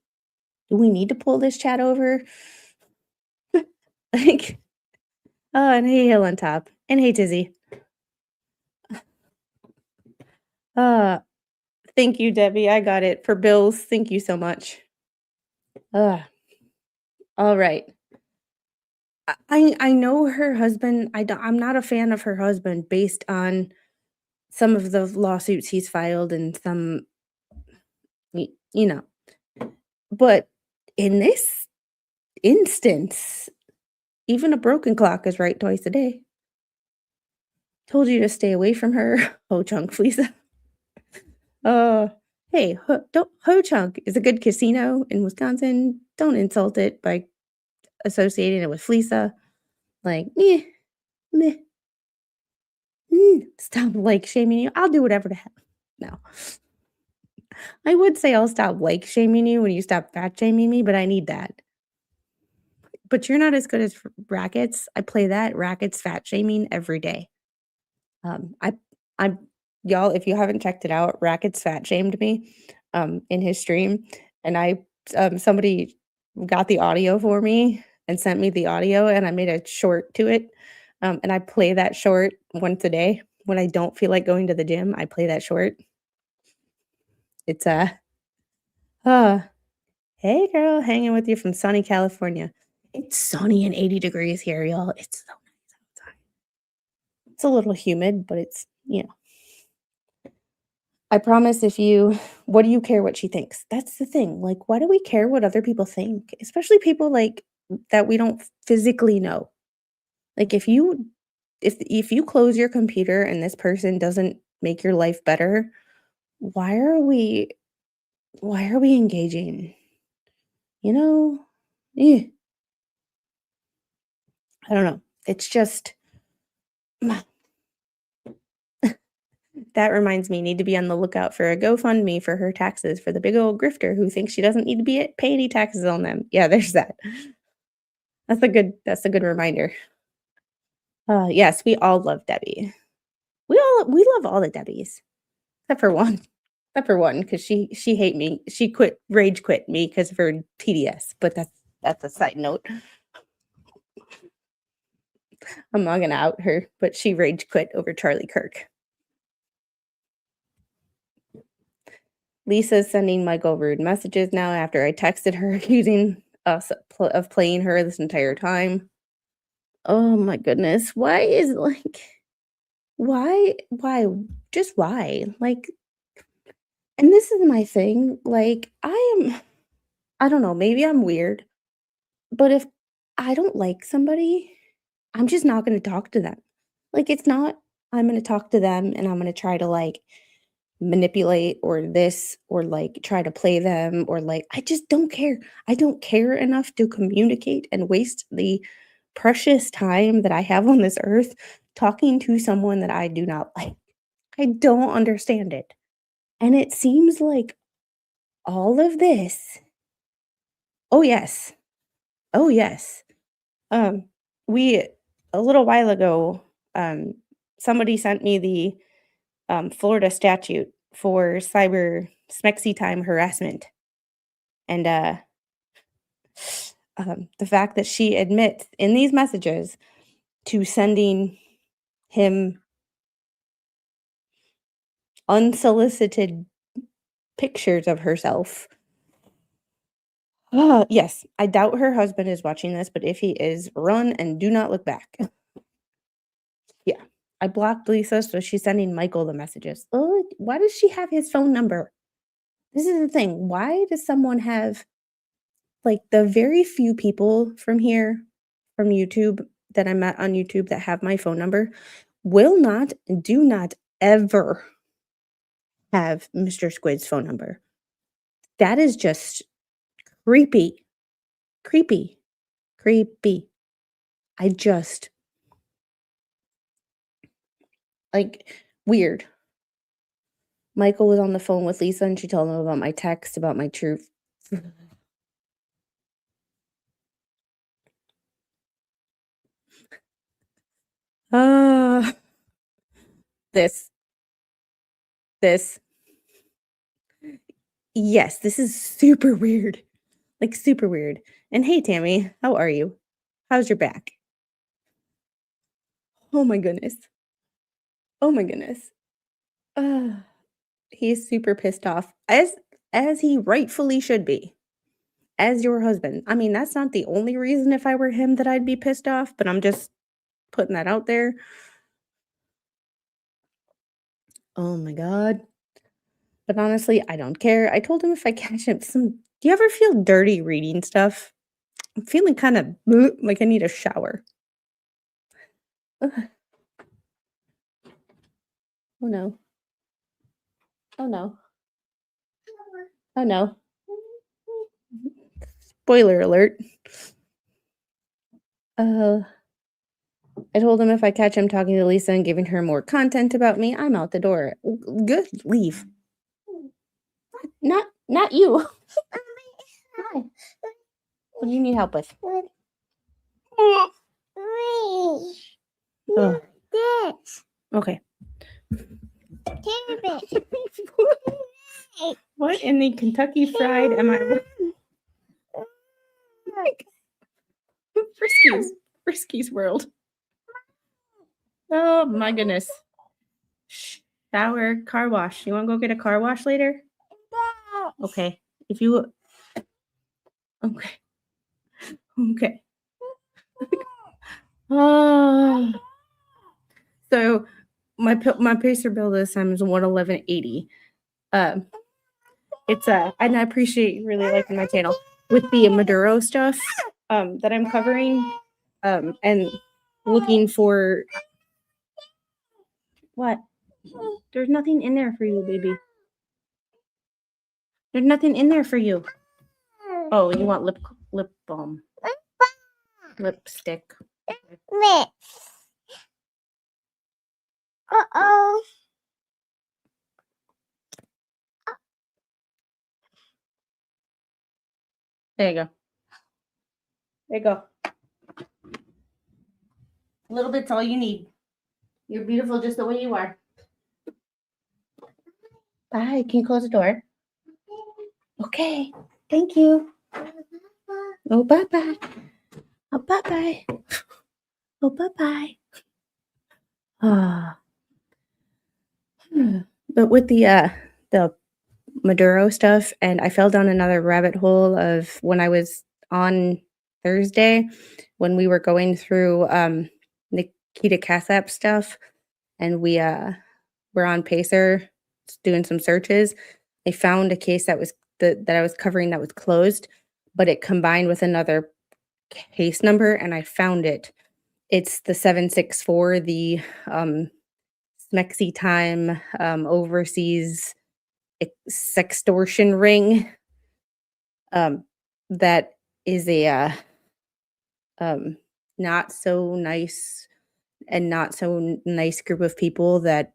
Do we need to pull this chat over? Like, oh, and hey, Hill on top. And hey, Tizzy. Uh, thank you, Debbie. I got it. For bills, thank you so much. All right. I know her husband. I'm not a fan of her husband based on some of the lawsuits he's filed and some, you know. But in this instance, even a broken clock is right twice a day. Told you to stay away from her. Ho Chunk, please. Uh, hey, Ho Chunk is a good casino in Wisconsin. Don't insult it by associating it with Fleesa. Like, meh, meh. Stop like shaming you. I'll do whatever the hell. No. I would say I'll stop like shaming you when you stop fat shaming me, but I need that. But you're not as good as rackets. I play that rackets fat shaming every day. I I'm y'all, if you haven't checked it out, rackets fat shamed me in his stream, and somebody got the audio for me and sent me the audio, and I made a short to it. And I play that short once a day. When I don't feel like going to the gym, I play that short. It's uh, hey girl, hanging with you from sunny California. It's sunny and 80 degrees here, y'all. It's so nice outside. It's a little humid, but it's. I promise what do you care what she thinks? That's the thing. Like, why do we care what other people think? Especially people like that we don't physically know. Like if you close your computer and this person doesn't make your life better, why are we why are we engaging? You know? Eh, I don't know. It's just that reminds me, need to be on the lookout for a GoFundMe for her taxes for the big old grifter who thinks she doesn't need to pay any taxes on them. Yeah, there's that. That's a good reminder. Yes, we all love Debbie. We love all the Debbies, except for one. Except for one, because she hate me. She rage quit me because of her TDS, but that's a side note. I'm not gonna out her, but she rage quit over Charlie Kirk. Lisa's sending Michael rude messages now after I texted her accusing us of playing her this entire time. Oh my goodness. Why? Just why? Like, and this is my thing. Like, I don't know, maybe I'm weird, but if I don't like somebody, I'm just not going to talk to them. Like, it's not, I'm going to talk to them and I'm going to try to like manipulate or this or like try to play them or like I just don't care. I don't care enough to communicate and waste the precious time that I have on this earth talking to someone that I do not like. I don't understand it. And it seems like all of this. Oh yes. Oh yes. Um we a little while ago somebody sent me the Florida statute for cyber smexy time harassment. And the fact that she admits in these messages to sending him unsolicited pictures of herself. Yes, I doubt her husband is watching this, but if he is, run and do not look back. Yeah, I blocked Lisa, so she's sending Michael the messages. Oh, why does she have his phone number? This is the thing. Why does someone have like the very few people from here, from YouTube that I met on YouTube that have my phone number do not ever have Mr. Squid's phone number. That is just creepy. Creepy. Creepy. I just weird. Michael was on the phone with Lisa and she told him about my text about my truth. Uh this this yes, this is super weird. Like super weird. And hey Tammy, how are you? How's your back? Oh my goodness. Oh my goodness. Uh he's super pissed off as he rightfully should be. As your husband. I mean, that's not the only reason if I were him that I'd be pissed off, but I'm just putting that out there. Oh my god. But honestly, I don't care. I told him if I catch him do you ever feel dirty reading stuff? I'm feeling kind of like I need a shower. Ugh. Oh no. Oh no. Oh no. Spoiler alert. Uh, I told him if I catch him talking to Lisa and giving her more content about me, I'm out the door. Good, leave. Not you. Hi. What do you need help with? Ugh. Okay. What in the Kentucky Fried am I? Frisky's world. Oh my goodness. Shower, car wash. You want to go get a car wash later? Okay. If you. Okay. Okay. Oh. So my Pacer bill this time is $111.80. It's and I appreciate you really liking my channel with the Maduro stuff that I'm covering and looking for what? There's nothing in there for you, baby. There's nothing in there for you. Oh, you want lip balm. Lipstick. Uh-oh. There you go. There you go. A little bit's all you need. You're beautiful just the way you are. Bye. Can you close the door? Okay. Thank you. Oh, bye-bye. Oh, bye-bye. Oh, bye-bye. Ah. But with the Maduro stuff, and I fell down another rabbit hole of when I was on Thursday when we were going through Nikita Kassap stuff, and we were on Pacer doing some searches. I found a case that I was covering that was closed, but it combined with another case number, and I found it. It's the 764, the Smexy time overseas sextortion ring. That is a not so nice and not so nice group of people that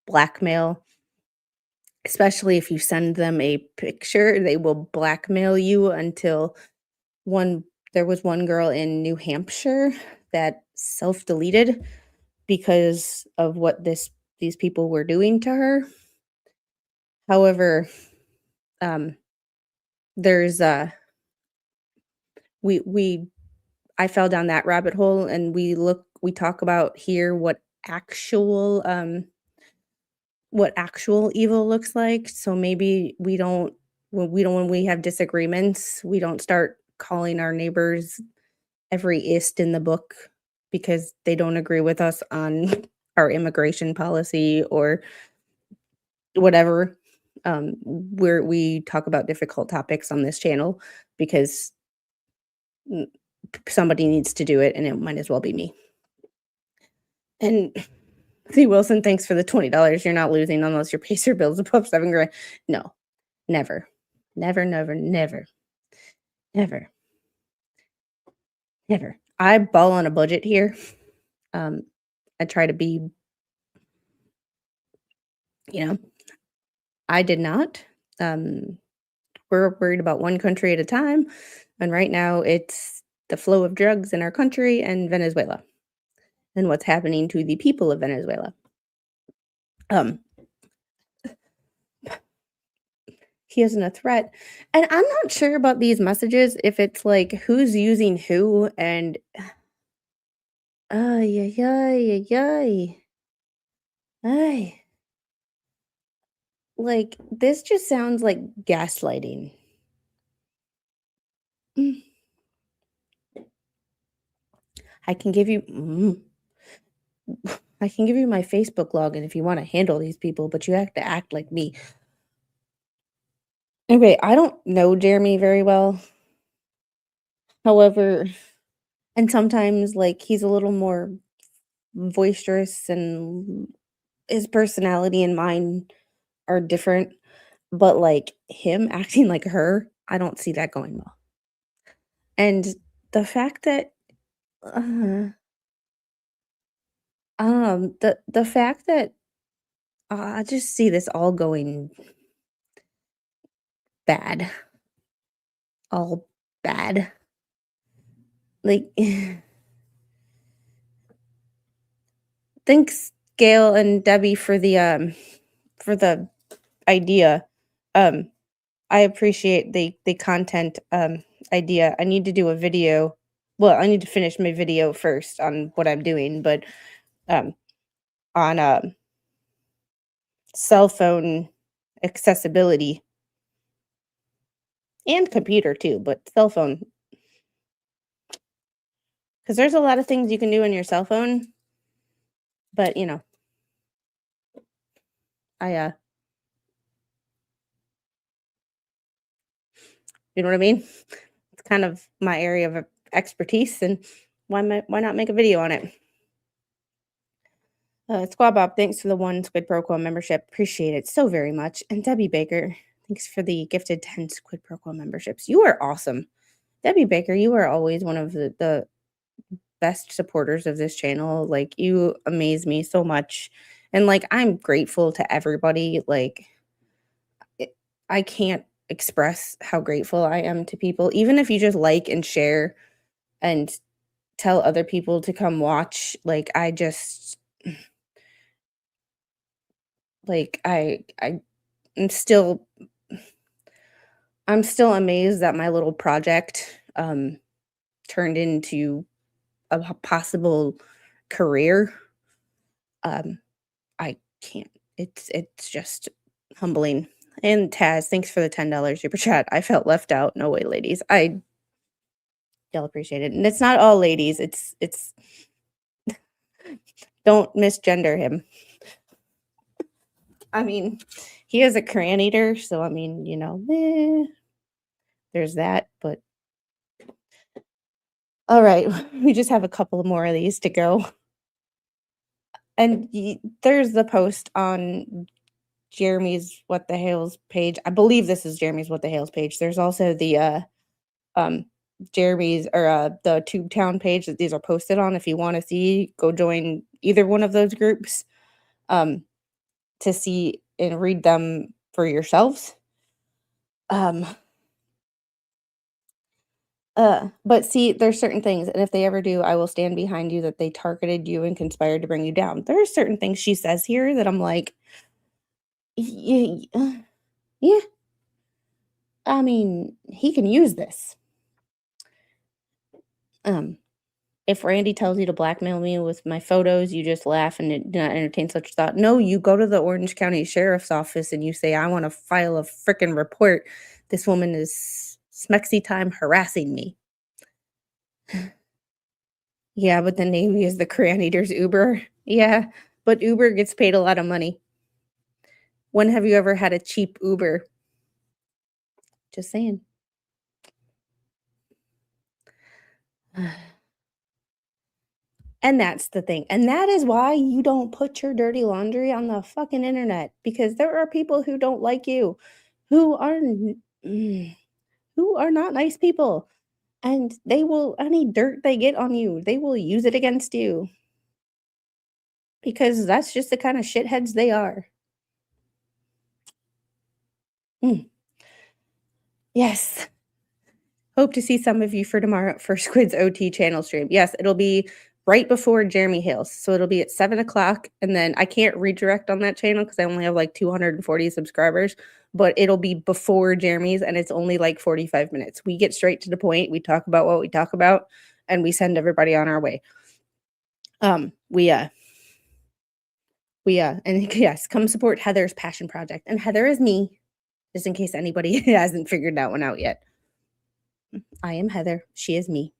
blackmail, especially if you send them a picture, they will blackmail you until there was one girl in New Hampshire that self-deleted because of what these people were doing to her. However, there's we I fell down that rabbit hole, and we talk about here what actual evil looks like. So maybe when we have disagreements, we don't start calling our neighbors every ist in the book because they don't agree with us on our immigration policy or whatever. We talk about difficult topics on this channel because somebody needs to do it, and it might as well be me. And see, Wilson, thanks for the $20. You're not losing unless your Pacer bill's above $7,000. No, never, never, never, never, never, never. I ball on a budget here. I try to be, I did not. We're worried about one country at a time, and right now it's the flow of drugs in our country and Venezuela, and what's happening to the people of Venezuela. He isn't a threat. And I'm not sure about these messages, if it's like who's using who and ay, ay, ay, ay, ay. Ay. Like, this just sounds like gaslighting. I can give you I can give you my Facebook login if you want to handle these people, but you have to act like me. Anyway, I don't know Jeremy very well. However, and sometimes like he's a little more boisterous and his personality and mine are different, but like him acting like her, I don't see that going well. And the fact that the fact that I just see this all going bad. All bad. Like thanks Gail and Debbie for the idea. I appreciate the content idea. I need to do a video. Well, I need to finish my video first on what I'm doing, but on cell phone accessibility and computer too, but cell phone, because there's a lot of things you can do on your cell phone, but I you know what I mean? It's kind of my area of expertise, and why not make a video on it? Squad Bob, thanks for the 1 Squid Pro Quo membership. Appreciate it so very much. And Debbie Baker, Thanks for the gifted 10 Quid Pro Quo memberships. You are awesome. Debbie Baker, you are always one of the best supporters of this channel. Like, you amaze me so much. And, like, I'm grateful to everybody. Like, I can't express how grateful I am to people. Even if you just like and share and tell other people to come watch, like, I just like, I'm still I'm still amazed that my little project, turned into a possible career. Um, I can't. It's just humbling. And Taz, thanks for the $10 super chat. I felt left out. No way, ladies. I still appreciate it. And it's not all ladies. It's don't misgender him. I mean, he is a crayon eater, so I mean, there's that, but all right, we just have a couple more of these to go. And there's the post on Jeremy's What the Hales page. I believe this is Jeremy's What the Hales page. There's also the um Jeremy's or the Tube Town page that these are posted on. If you want to see, go join either one of those groups to see and read them for yourselves. But see, there's certain things, and if they ever do, I will stand behind you that they targeted you and conspired to bring you down. There are certain things she says here that I'm like, yeah, yeah. I mean, he can use this. If Randy tells you to blackmail me with my photos, you just laugh and do not entertain such thought. No, you go to the Orange County Sheriff's Office and you say, I want to file a frickin' report. This woman is smexy time harassing me. Yeah, but the Navy is the crayon eater's Uber. Yeah, but Uber gets paid a lot of money. When have you ever had a cheap Uber? Just saying. And that's the thing. And that is why you don't put your dirty laundry on the fucking internet, because there are people who don't like you, who are not nice people, and they will, any dirt they get on you, they will use it against you, because that's just the kind of shitheads they are. Yes. Hope to see some of you for tomorrow for Squid's OT channel stream. Yes, it'll be right before Jeremy Hales. So it'll be at 7 o'clock. And then I can't redirect on that channel because I only have like 240 subscribers. But it'll be before Jeremy's and it's only like 45 minutes. We get straight to the point. We talk about what we talk about and we send everybody on our way. And yes, come support Heather's passion project. And Heather is me, just in case anybody hasn't figured that one out yet. I am Heather. She is me.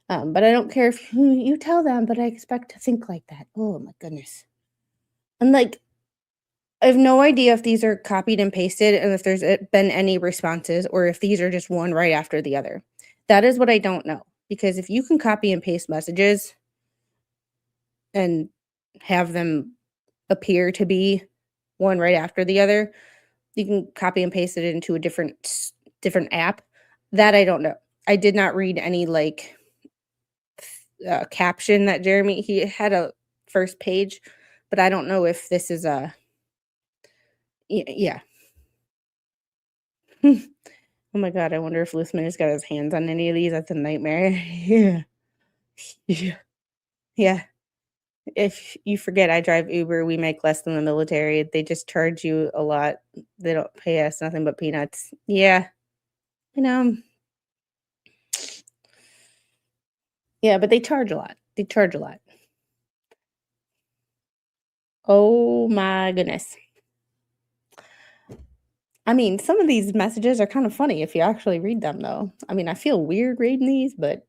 But I don't care if you tell them, but I expect to think like that. Oh my goodness. And like, I have no idea if these are copied and pasted and if there's been any responses or if these are just one right after the other. That is what I don't know. Because if you can copy and paste messages and have them appear to be one right after the other, you can copy and paste it into a different app. That I don't know. I did not read any like caption that Jeremy, he had a first page, but I don't know if this is a yeah. Oh my god, I wonder if Luthman has got his hands on any of these. That's a nightmare. Yeah. If you forget, I drive Uber. We make less than the military. They just charge you a lot. They don't pay us nothing but peanuts. Yeah. Yeah, but they charge a lot. Oh my goodness. I mean, some of these messages are kind of funny if you actually read them, though. I mean, I feel weird reading these, but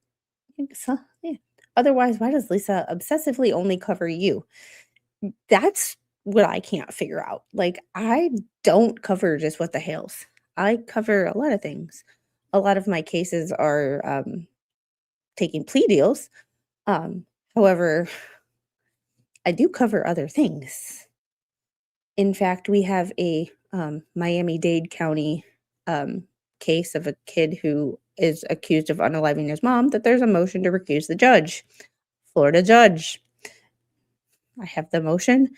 yeah. Otherwise, why does Lisa obsessively only cover you? That's what I can't figure out. Like, I don't cover just What the Hales. I cover a lot of things. A lot of my cases are taking plea deals. However, I do cover other things. In fact, we have a Miami-Dade County case of a kid who is accused of unaliving his mom, that there's a motion to recuse the judge. Florida judge. I have the motion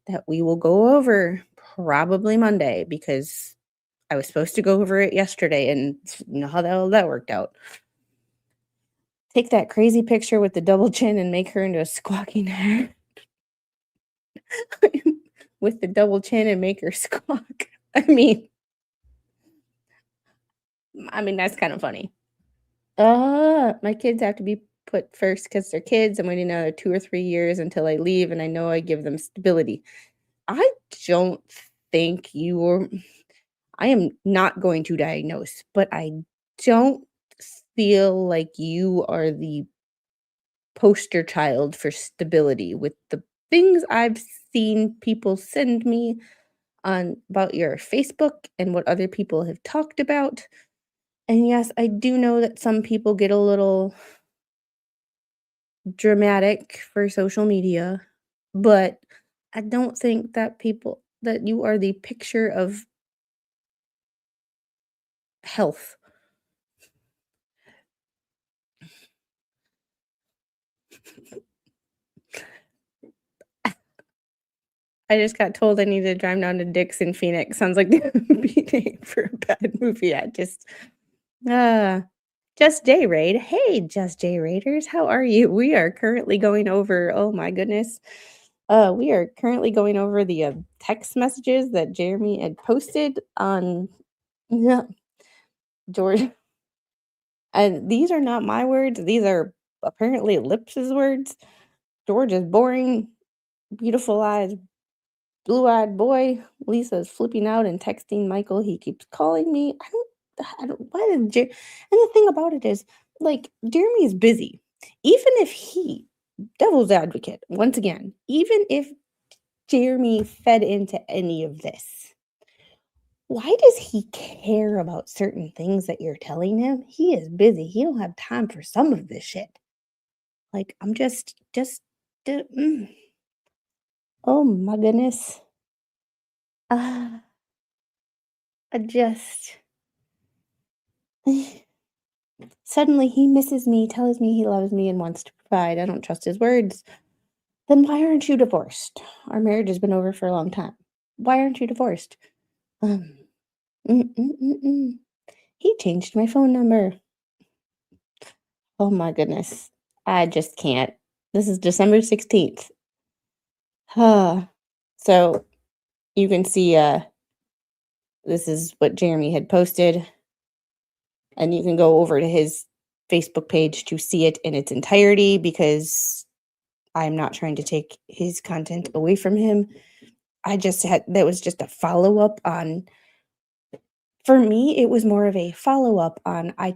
that we will go over probably Monday because I was supposed to go over it yesterday, and you know how that worked out. Take that crazy picture with the double chin and make her into a squawking hare. With the double chin and make her squawk. I mean, that's kind of funny. My kids have to be put first because they're kids. I'm waiting another 2 or 3 years until I leave, and I know I give them stability. I don't think I am not going to diagnose, but I don't feel like you are the poster child for stability with the things I've seen people send me on about your Facebook and what other people have talked about. And yes, I do know that some people get a little dramatic for social media, but I don't think that you are the picture of health. I just got told I need to drive down to Dick's in Phoenix. Sounds like the name for a bad movie. Uh, Just J Raid. Hey, Just J Raiders, how are you? We are currently going over, oh my goodness. We are currently going over the text messages that Jeremy had posted on yeah, George. And these are not my words. These are apparently Lips's words. George is boring, beautiful eyes, blue-eyed boy. Lisa's flipping out and texting Michael. He keeps calling me. Why did and the thing about it is, like, Jeremy is busy. Even if devil's advocate, once again, even if Jeremy fed into any of this, why does he care about certain things that you're telling him? He is busy. He don't have time for some of this shit. Like, I'm just, d- mm. Oh my goodness. Uh, I just, suddenly he misses me, tells me he loves me and wants to provide. I don't trust his words. Then why aren't you divorced? Our marriage has been over for a long time. Why aren't you divorced? Um, mm, mm, mm, mm. He changed my phone number. Oh my goodness. I just can't. This is December 16th. So you can see this is what Jeremy had posted, and you can go over to his Facebook page to see it in its entirety because I'm not trying to take his content away from him. That was just a follow-up on, for me, it was more of a follow-up on, I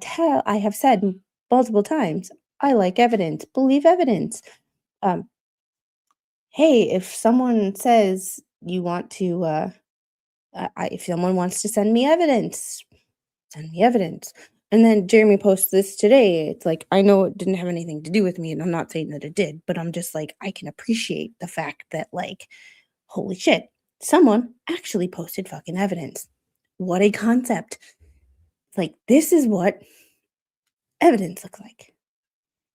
have said multiple times, I like evidence, believe evidence. Um, hey, if someone says you want to, if someone wants to send me evidence, send me evidence. And then Jeremy posts this today. It's like, I know it didn't have anything to do with me, and I'm not saying that it did, but I'm just like, I can appreciate the fact that, like, holy shit, someone actually posted fucking evidence. What a concept. Like, this is what evidence looks like.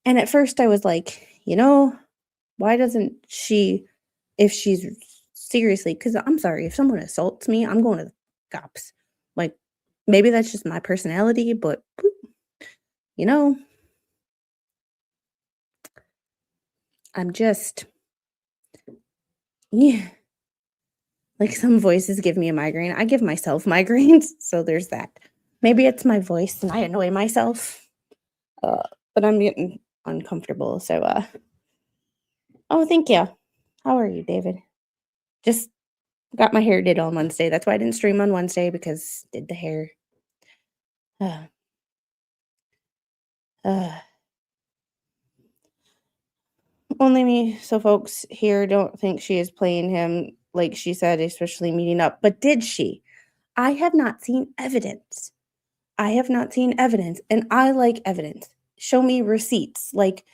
And at first I was like, why doesn't she, if she's seriously, because I'm sorry, if someone assaults me, I'm going to the cops. Like, maybe that's just my personality, but, you know, I'm just, yeah. Like, some voices give me a migraine. I give myself migraines, so there's that. Maybe it's my voice and I annoy myself, uh, but I'm getting uncomfortable. So, oh, thank you. How are you, David? Just got my hair did on Wednesday. That's why I didn't stream on Wednesday because did the hair. Uh, uh, Only me. So, folks here don't think she is playing him like she said, especially meeting up. But did she? I have not seen evidence. I have not seen evidence, and I like evidence. Show me receipts, like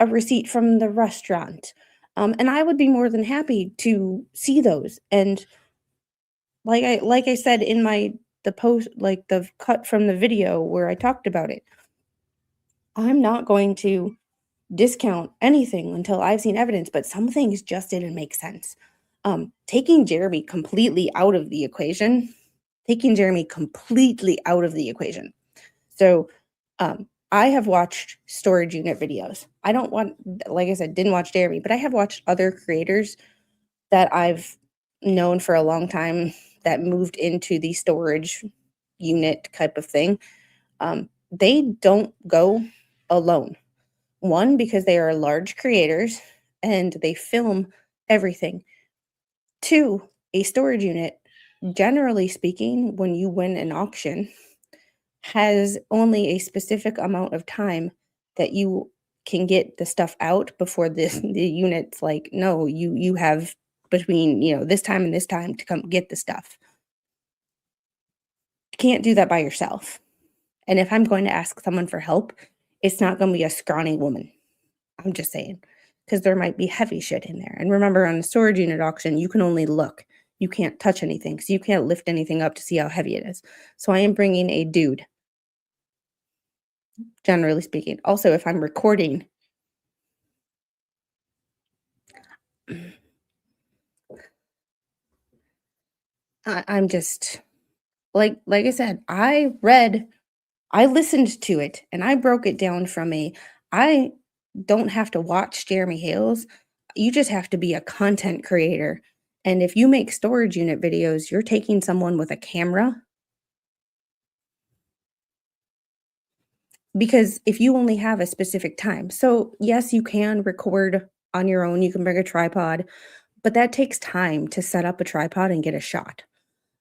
a receipt from the restaurant. And I would be more than happy to see those. And like I said in the post, like the cut from the video where I talked about it, I'm not going to discount anything until I've seen evidence, but some things just didn't make sense. Taking Jeremy completely out of the equation, taking Jeremy completely out of the equation. So, I have watched storage unit videos. I don't want, like I said, didn't watch Jeremy, but I have watched other creators that I've known for a long time that moved into the storage unit type of thing. They don't go alone. One, because they are large creators and they film everything. Two, a storage unit, generally speaking, when you win an auction, has only a specific amount of time that you can get the stuff out before the unit's like, no, you have between, this time and this time to come get the stuff. You can't do that by yourself. And if I'm going to ask someone for help, it's not going to be a scrawny woman. I'm just saying, because there might be heavy shit in there. And remember, on a storage unit auction, you can only look. You can't touch anything, so you can't lift anything up to see how heavy it is. So I am bringing a dude, generally speaking. Also, if I'm recording, I'm just like I said, I listened to it and I broke it down from I don't have to watch Jeremy Hales. You just have to be a content creator. And if you make storage unit videos, you're taking someone with a camera. Because if you only have a specific time. So, yes, you can record on your own. You can bring a tripod, but that takes time to set up a tripod and get a shot.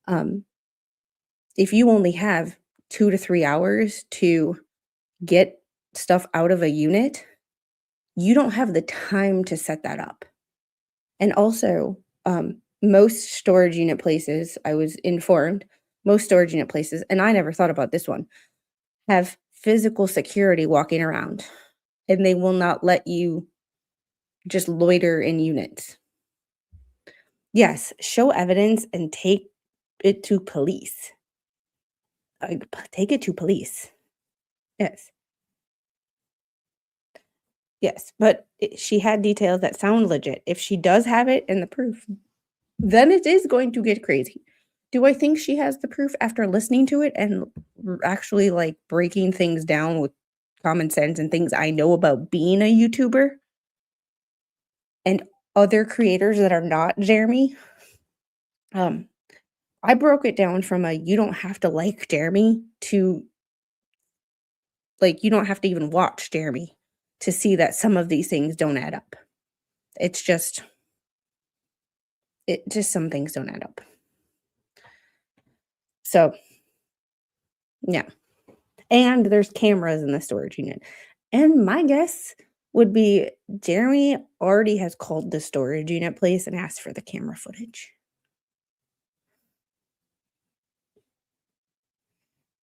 Um, if you only have 2 to 3 hours to get stuff out of a unit, you don't have the time to set that up. And also, most storage unit places, I was informed, most storage unit places, and I never thought about this one, have physical security walking around, and they will not let you just loiter in units. Yes, show evidence and take it to police. Take it to police. Yes. Yes, but she had details that sound legit. If she does have it and the proof, then it is going to get crazy. Do I think she has the proof after listening to it and actually like breaking things down with common sense and things I know about being a YouTuber and other creators that are not Jeremy? I broke it down from you don't have to like Jeremy to like you don't have to even watch Jeremy to see that some of these things don't add up. It's just some things don't add up. So, yeah. And there's cameras in the storage unit. And my guess would be Jeremy already has called the storage unit place and asked for the camera footage.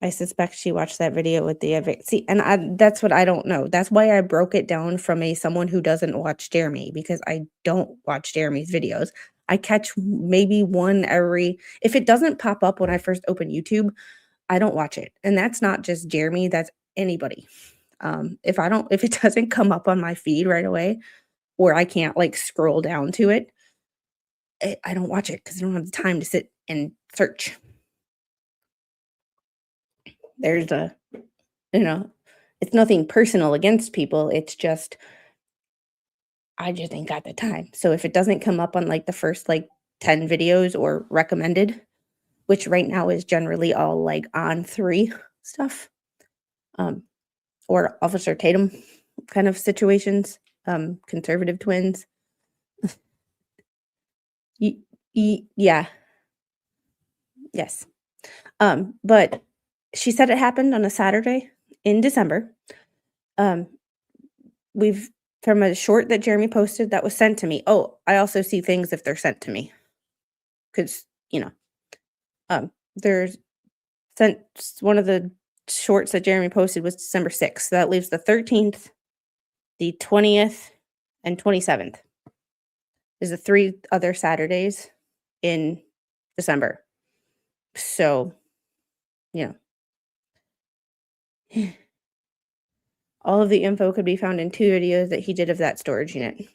I suspect she watched that video with the evict. See, and that's what I don't know. That's why I broke it down from someone who doesn't watch Jeremy, because I don't watch Jeremy's videos. I catch maybe one if it doesn't pop up when I first open YouTube, I don't watch it. And that's not just Jeremy, that's anybody. If it doesn't come up on my feed right away, or I can't like scroll down to it, I don't watch it because I don't have the time to sit and search. There's it's nothing personal against people. It's just, I just ain't got the time. So if it doesn't come up on like the first like 10 videos or recommended, which right now is generally all like on 3 stuff, or Officer Tatum kind of situations, conservative twins. Yeah. Yes. But she said it happened on a Saturday in December. We've From a short that Jeremy posted that was sent to me. Oh, I also see things if they're sent to me. Because, there's sent one of the shorts that Jeremy posted was December 6th. So that leaves the 13th, the 20th, and 27th. Is the 3 other Saturdays in December. So, you know, all of the info could be found in 2 videos that he did of that storage unit.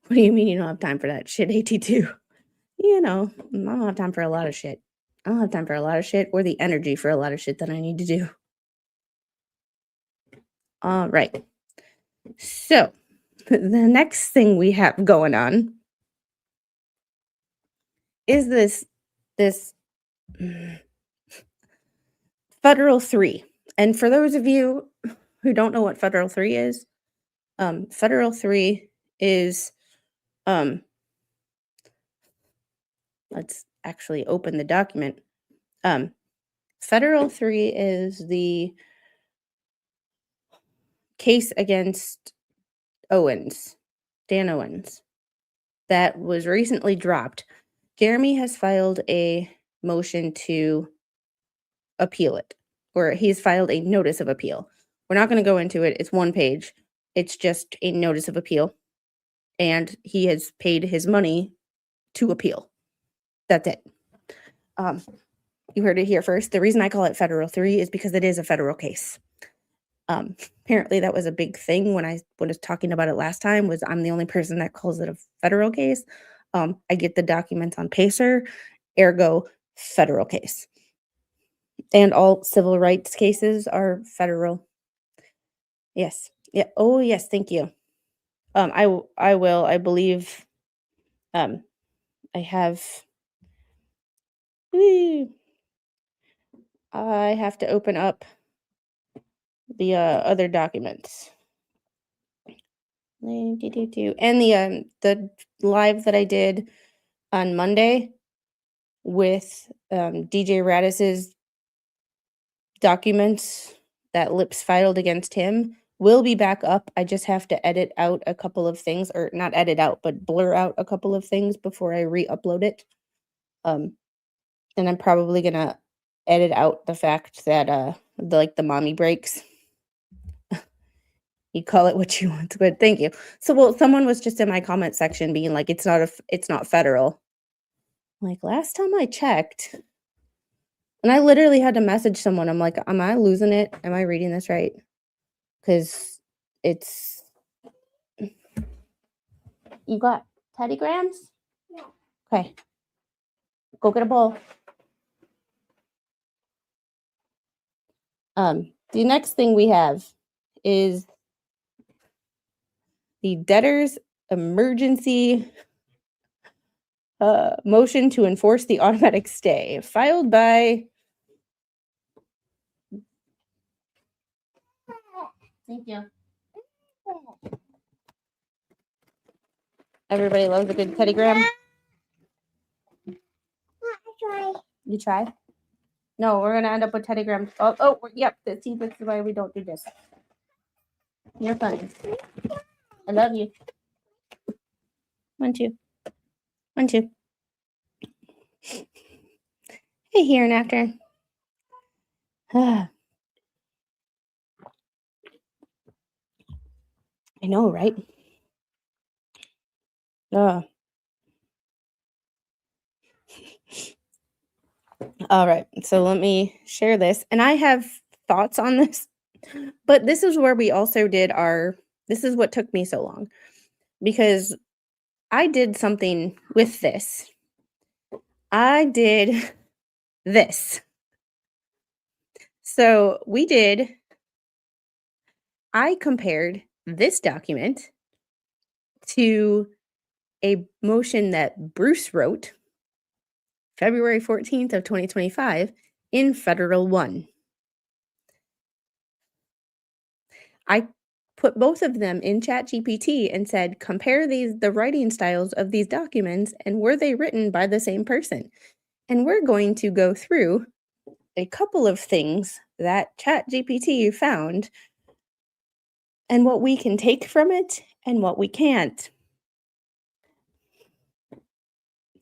What do you mean you don't have time for that shit, AT2? You know, I don't have time for a lot of shit. I don't have time for a lot of shit or the energy for a lot of shit that I need to do. All right. So, the next thing we have going on is this Federal 3. And for those of you who don't know what Federal 3 is, Federal 3 is let's actually open the document. Federal 3 is the case against Dan Owens, that was recently dropped. Jeremy has filed a motion to appeal it, or he's filed a notice of appeal. We're not going to go into it. It's 1 page. It's just a notice of appeal, and he has paid his money to appeal. That's it. You heard it here first. The reason I call it Federal 3 is because it is a federal case. Apparently that was a big thing when I was talking about it last time, was I'm the only person that calls it a federal case. I get the documents on Pacer, ergo federal case. And all civil rights cases are federal. Yes. Yeah. Oh, yes. Thank you. I will. I believe. I have. I have to open up the other documents. And the live that I did on Monday with DJ Radis's documents that Lips filed against him will be back up. I just have to edit out a couple of things, or not edit out, but blur out a couple of things before I re-upload it. And I'm probably gonna edit out the fact that the mommy breaks. You call it what you want, but thank you. So, someone was just in my comment section being like, it's not federal. Like, last time I checked, and I literally had to message someone. I'm like, am I losing it? Am I reading this right? Because it's. You got Teddy Grahams? Yeah. Okay. Go get a bowl. The next thing we have is the debtor's emergency motion to enforce the automatic stay, filed by. Thank you. Everybody loves a good Teddy Graham. You try? No, we're gonna end up with Teddy Graham. Yep. See, this is why we don't do this. You're fine. I love you. 1, 2. 1, 2. Hey, here and after. I know, right? All right, so let me share this. And I have thoughts on this, but this is where we also did this is what took me so long, because I did something with this. I did this. So I compared this document to a motion that Bruce wrote February 14th of 2025 in Federal 1. I put both of them in ChatGPT and said, compare the writing styles of these documents, and were they written by the same person? And we're going to go through a couple of things that ChatGPT found, and what we can take from it and what we can't.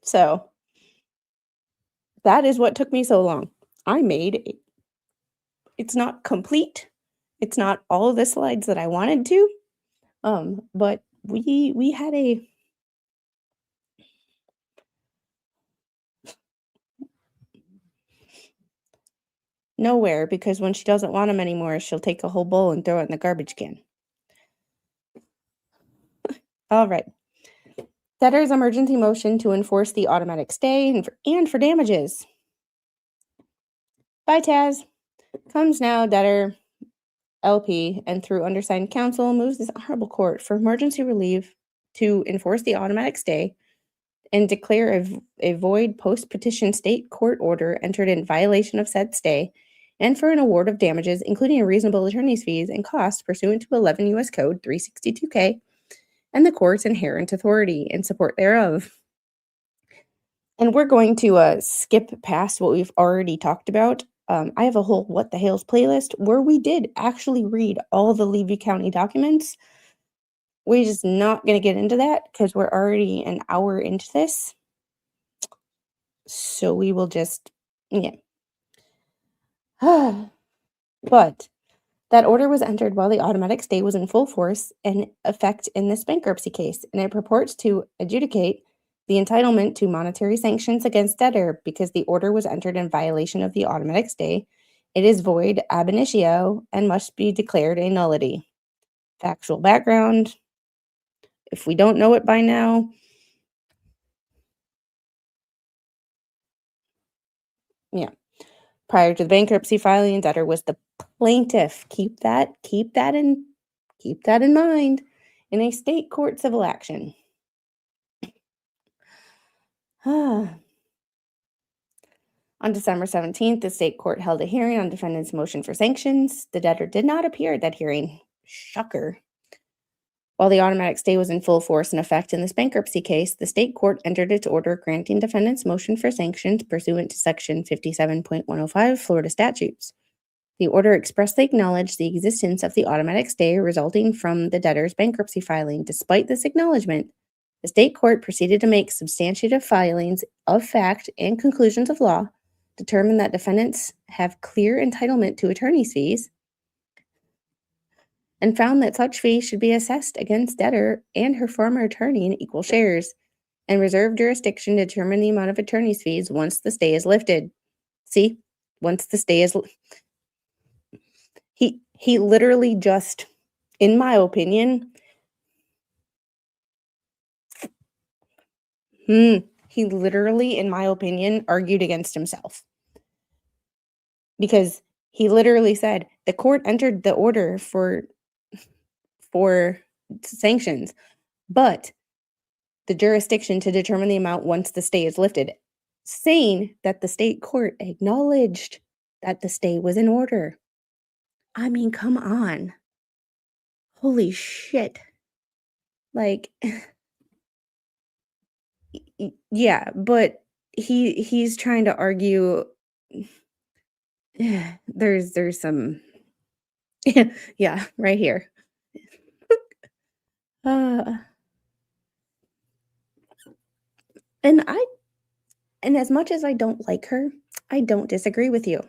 So that is what took me so long. It's not complete. It's not all of the slides that I wanted to. But we had Nowhere, because when she doesn't want them anymore, she'll take a whole bowl and throw it in the garbage can. All right. Debtor's emergency motion to enforce the automatic stay and for damages. By Taz. Comes now, debtor LP, and through undersigned counsel, moves this honorable court for emergency relief to enforce the automatic stay and declare a void post-petition state court order entered in violation of said stay, and for an award of damages, including a reasonable attorney's fees and costs pursuant to 11 U.S. Code 362K, and the court's inherent authority in support thereof. And we're going to skip past what we've already talked about. I have a whole What the Hales playlist where we did actually read all the Levy County documents. We're just not going to get into that because we're already an hour into this. So we will just, yeah. But that order was entered while the automatic stay was in full force and effect in this bankruptcy case, and it purports to adjudicate the entitlement to monetary sanctions against debtor because the order was entered in violation of the automatic stay. It is void ab initio and must be declared a nullity. Factual background. If we don't know it by now, yeah. Prior to the bankruptcy filing, debtor was the plaintiff. Keep that in mind in a state court civil action. On December 17th, the state court held a hearing on defendant's motion for sanctions. The debtor did not appear at that hearing. Shocker. While the automatic stay was in full force and effect in this bankruptcy case, the state court entered its order granting defendant's motion for sanctions pursuant to Section 57.105 Florida statutes. The order expressly acknowledged the existence of the automatic stay resulting from the debtor's bankruptcy filing. Despite this acknowledgement, the state court proceeded to make substantive filings of fact and conclusions of law, determined that defendants have clear entitlement to attorney's fees, and found that such fees should be assessed against debtor and her former attorney in equal shares, and reserved jurisdiction to determine the amount of attorney's fees once the stay is lifted. See? Once the stay is he literally just, in my opinion, he literally, in my opinion, argued against himself. Because he literally said the court entered the order for sanctions, but the jurisdiction to determine the amount once the stay is lifted, saying that the state court acknowledged that the stay was in order. I mean, come on. Holy shit. Like, yeah, but he's trying to argue. There's some, yeah, right here. And as much as I don't like her, I don't disagree with you.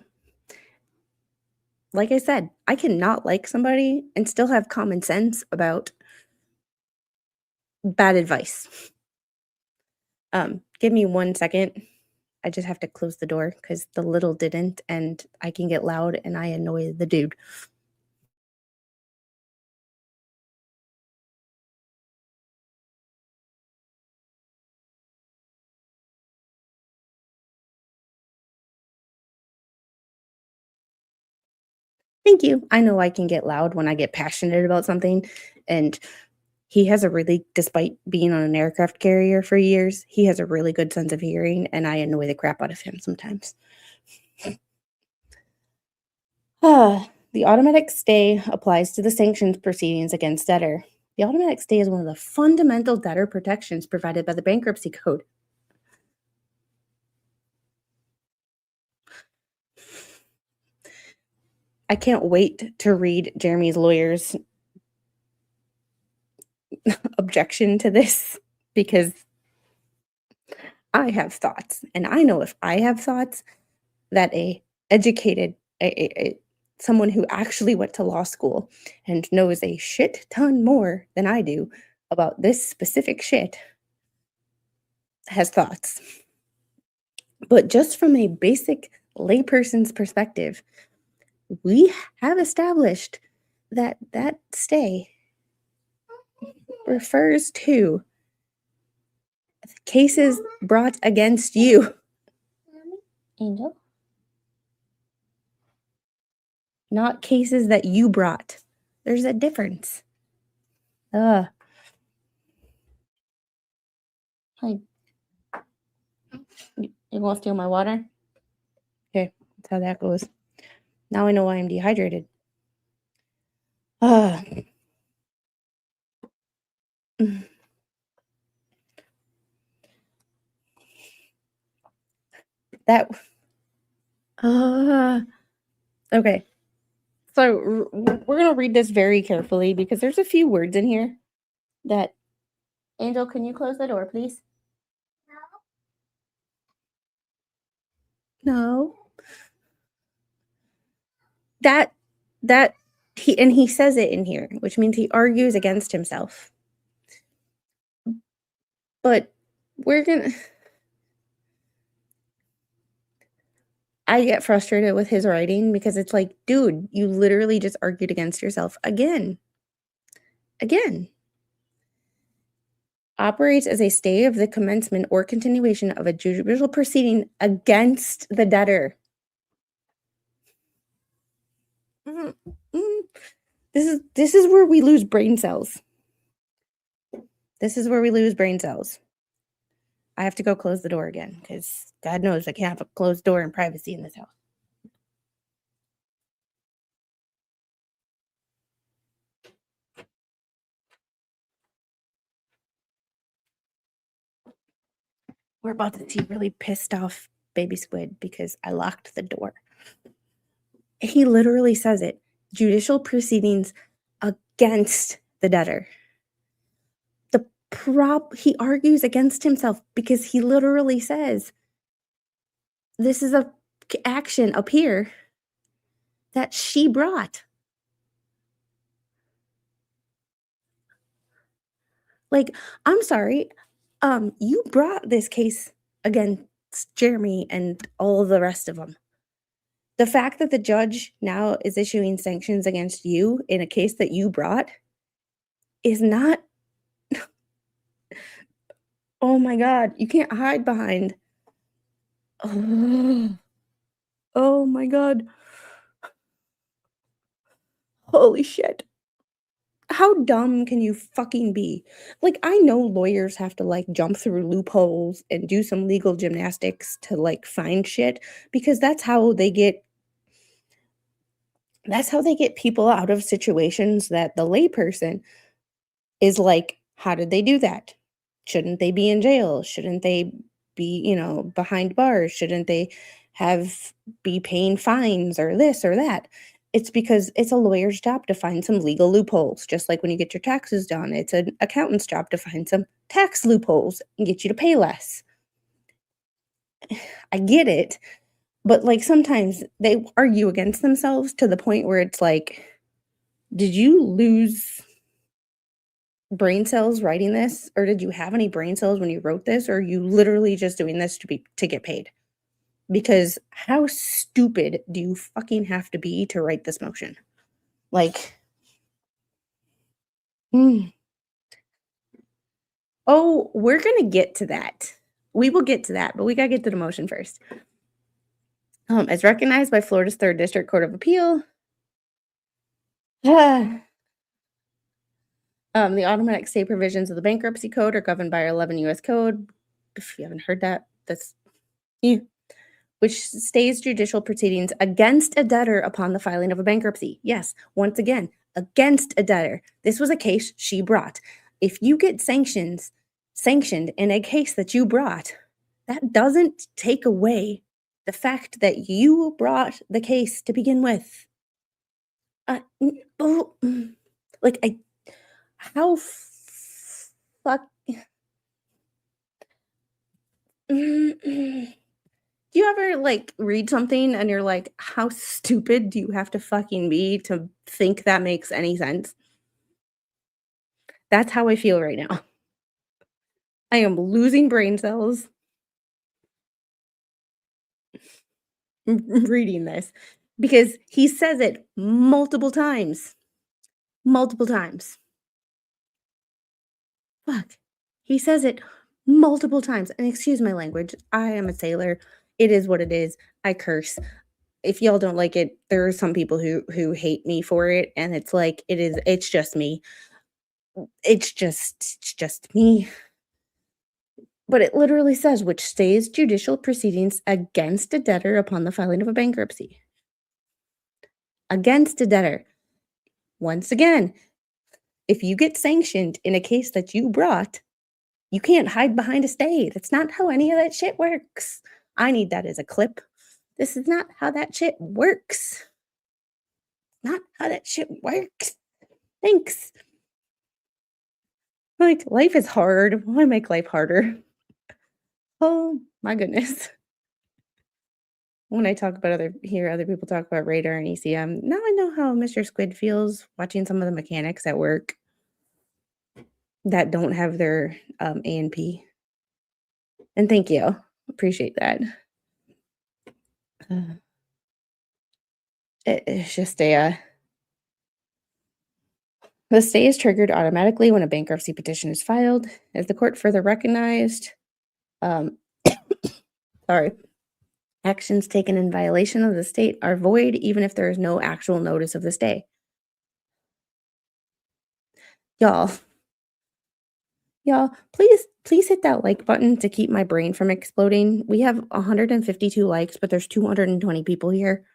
Like I said, I cannot like somebody and still have common sense about bad advice. Give me 1 second. I just have to close the door because the little didn't, and I can get loud and I annoy the dude. Thank you. I know I can get loud when I get passionate about something, and he has despite being on an aircraft carrier for years, he has a really good sense of hearing, and I annoy the crap out of him sometimes. The automatic stay applies to the sanctions proceedings against debtor. The automatic stay is one of the fundamental debtor protections provided by the Bankruptcy Code. I can't wait to read Jeremy's lawyer's objection to this because I have thoughts, and I know if I have thoughts that someone who actually went to law school and knows a shit ton more than I do about this specific shit has thoughts. But just from a basic layperson's perspective, we have established that that stay refers to cases brought against you. Angel? Not cases that you brought. There's a difference. Ugh. Hi. You want to steal my water? Okay, that's how that goes. Now I know why I'm dehydrated. That okay. So we're gonna read this very carefully because there's a few words in here that Angel, can you close the door, please? No. That he says it in here, which means he argues against himself. But we're gonna I get frustrated with his writing because it's like, dude, you literally just argued against yourself again. Again. Operates as a stay of the commencement or continuation of a judicial proceeding against the debtor. This is where we lose brain cells. This is where we lose brain cells. I have to go close the door again because God knows I can't have a closed door and privacy in this house. We're about to see really pissed off baby squid because I locked the door. He literally says it. Judicial proceedings against the debtor. He argues against himself because he literally says this is a action up here that she brought. Like, I'm sorry, you brought this case against Jeremy and all the rest of them. The fact that the judge now is issuing sanctions against you in a case that you brought is not. Oh my God, you can't hide behind. Oh my God. Holy shit. How dumb can you fucking be? Like, I know lawyers have to like jump through loopholes and do some legal gymnastics to like find shit because that's how they get people out of situations that the layperson is like, how did they do that? Shouldn't they be in jail? Shouldn't they be, behind bars? Shouldn't they be paying fines or this or that? It's because it's a lawyer's job to find some legal loopholes. Just like when you get your taxes done, it's an accountant's job to find some tax loopholes and get you to pay less. I get it. But like sometimes they argue against themselves to the point where it's like, did you lose brain cells writing this, or did you have any brain cells when you wrote this, or are you literally just doing this to get paid? Because how stupid do you fucking have to be to write this motion? Like, oh, we're gonna get to that. We will get to that, but we gotta get to the motion first. As recognized by Florida's 3rd District Court of Appeal, the automatic stay provisions of the Bankruptcy Code are governed by our 11 U.S. Code. If you haven't heard that, that's you. Which stays judicial proceedings against a debtor upon the filing of a bankruptcy. Yes, once again, against a debtor. This was a case she brought. If you get sanctioned in a case that you brought, that doesn't take away the fact that you brought the case to begin with. How fuck. Do you ever like read something and you're like, how stupid do you have to fucking be to think that makes any sense? That's how I feel right now. I am losing brain cells. reading this because he says it multiple times. Multiple times. Fuck. He says it multiple times. And excuse my language. I am a sailor. It is what it is. I curse. If y'all don't like it, there are some people who hate me for it, and it's like it's just me. It's just me. But it literally says which stays judicial proceedings against a debtor upon the filing of a bankruptcy. Against a debtor. Once again, if you get sanctioned in a case that you brought, you can't hide behind a stay. That's not how any of that shit works. I need that as a clip. This is not how that shit works. Not how that shit works. Thanks. Like, life is hard. Why make life harder? Oh my goodness. When I talk about hear other people talk about radar and ECM, now I know how Mr. Squid feels watching some of the mechanics at work that don't have their A&P. And thank you. Appreciate that. Uh, it's just the stay is triggered automatically when a bankruptcy petition is filed. As the court further recognized, um, sorry, actions taken in violation of the state are void even if there is no actual notice of the stay. Y'all, please hit that like button to keep my brain from exploding. We have 152 likes, but there's 220 people here.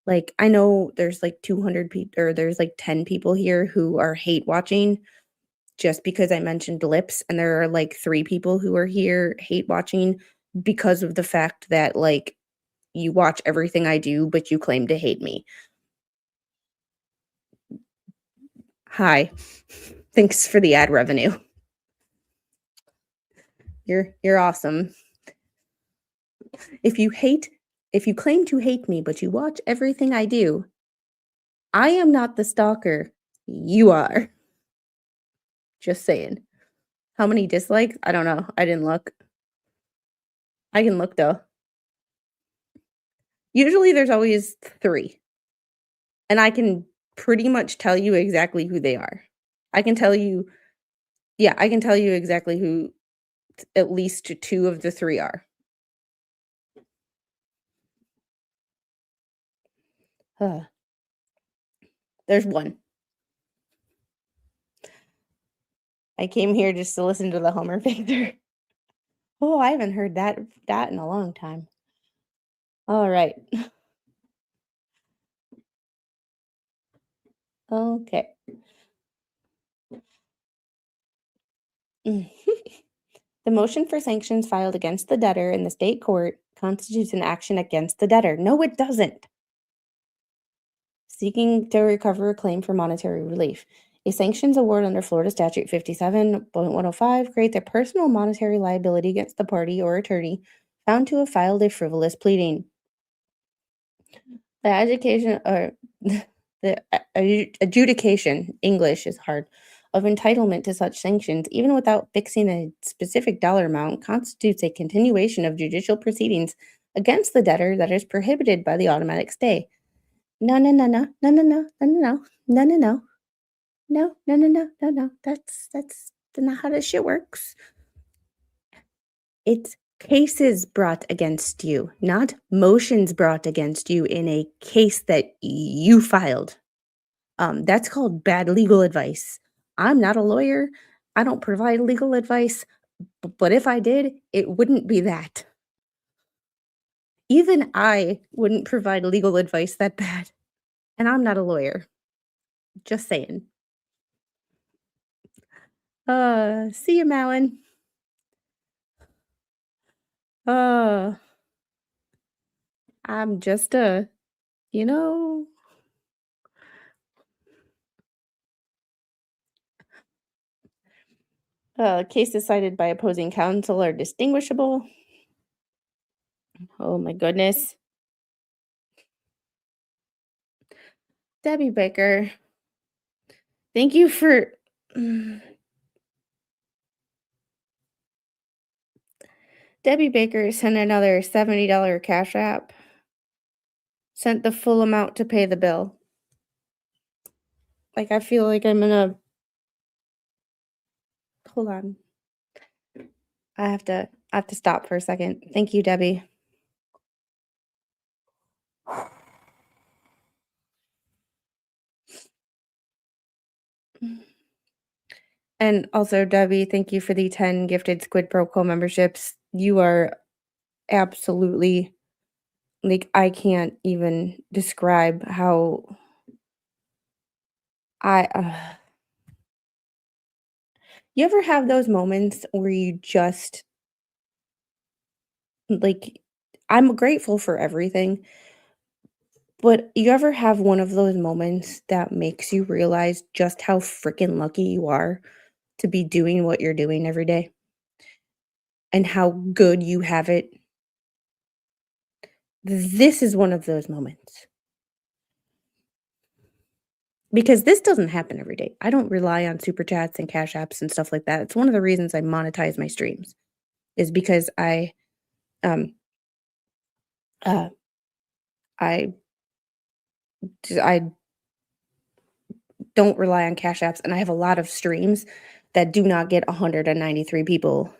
Like, I know there's like 200 people, or there's like 10 people here who are hate watching just because I mentioned lips, and there are like 3 people who are here hate watching because of the fact that like you watch everything I do, but you claim to hate me. Hi. Thanks for the ad revenue. You're awesome. If you claim to hate me, but you watch everything I do, I am not the stalker. You are. Just saying. How many dislikes? I don't know. I didn't look. I can look though. Usually there's always 3. And I can pretty much tell you exactly who they are. I can tell you I can tell you exactly who at least 2 of the 3 are. Uh, there's 1. I came here just to listen to the Homer Factor. Oh, I haven't heard that in a long time. All right. Okay. Mm. The motion for sanctions filed against the debtor in the state court constitutes an action against the debtor. No, it doesn't. Seeking to recover a claim for monetary relief. A sanctions award under Florida Statute 57.105 creates a personal monetary liability against the party or attorney found to have filed a frivolous pleading. The education or adjudication, English is hard, of entitlement to such sanctions, even without fixing a specific dollar amount, constitutes a continuation of judicial proceedings against the debtor that is prohibited by the automatic stay. No, no, no, no, no, no, no, no, no, no, no, no, no, no, no, no, no, no. That's not how this shit works. It's cases brought against you, not motions brought against you in a case that you filed. That's called bad legal advice. I'm not a lawyer. I don't provide legal advice, but if I did, it wouldn't be that. Even I wouldn't provide legal advice that bad, and I'm not a lawyer. Just saying. See you, Malin. Uh, I'm just you know, cases cited by opposing counsel are distinguishable. Oh my goodness. Debbie Baker, thank you for Debbie Baker sent another $70 cash app. sent the full amount to pay the bill. Like, I feel like I'm gonna hold on. I have to stop for a second. Thank you, Debbie. And also, Debbie, thank you for the 10 gifted Squid Pro Quo memberships. You are absolutely like, I can't even describe how I you ever have those moments where you just like I'm grateful for everything, but you ever have one of those moments that makes you realize just how freaking lucky you are to be doing what you're doing every day and how good you have it? This is one of those moments. Because this doesn't happen every day. I don't rely on super chats and cash apps and stuff like that. It's one of the reasons I monetize my streams is because um uh I I don't rely on cash apps, and I have a lot of streams that do not get 193 people.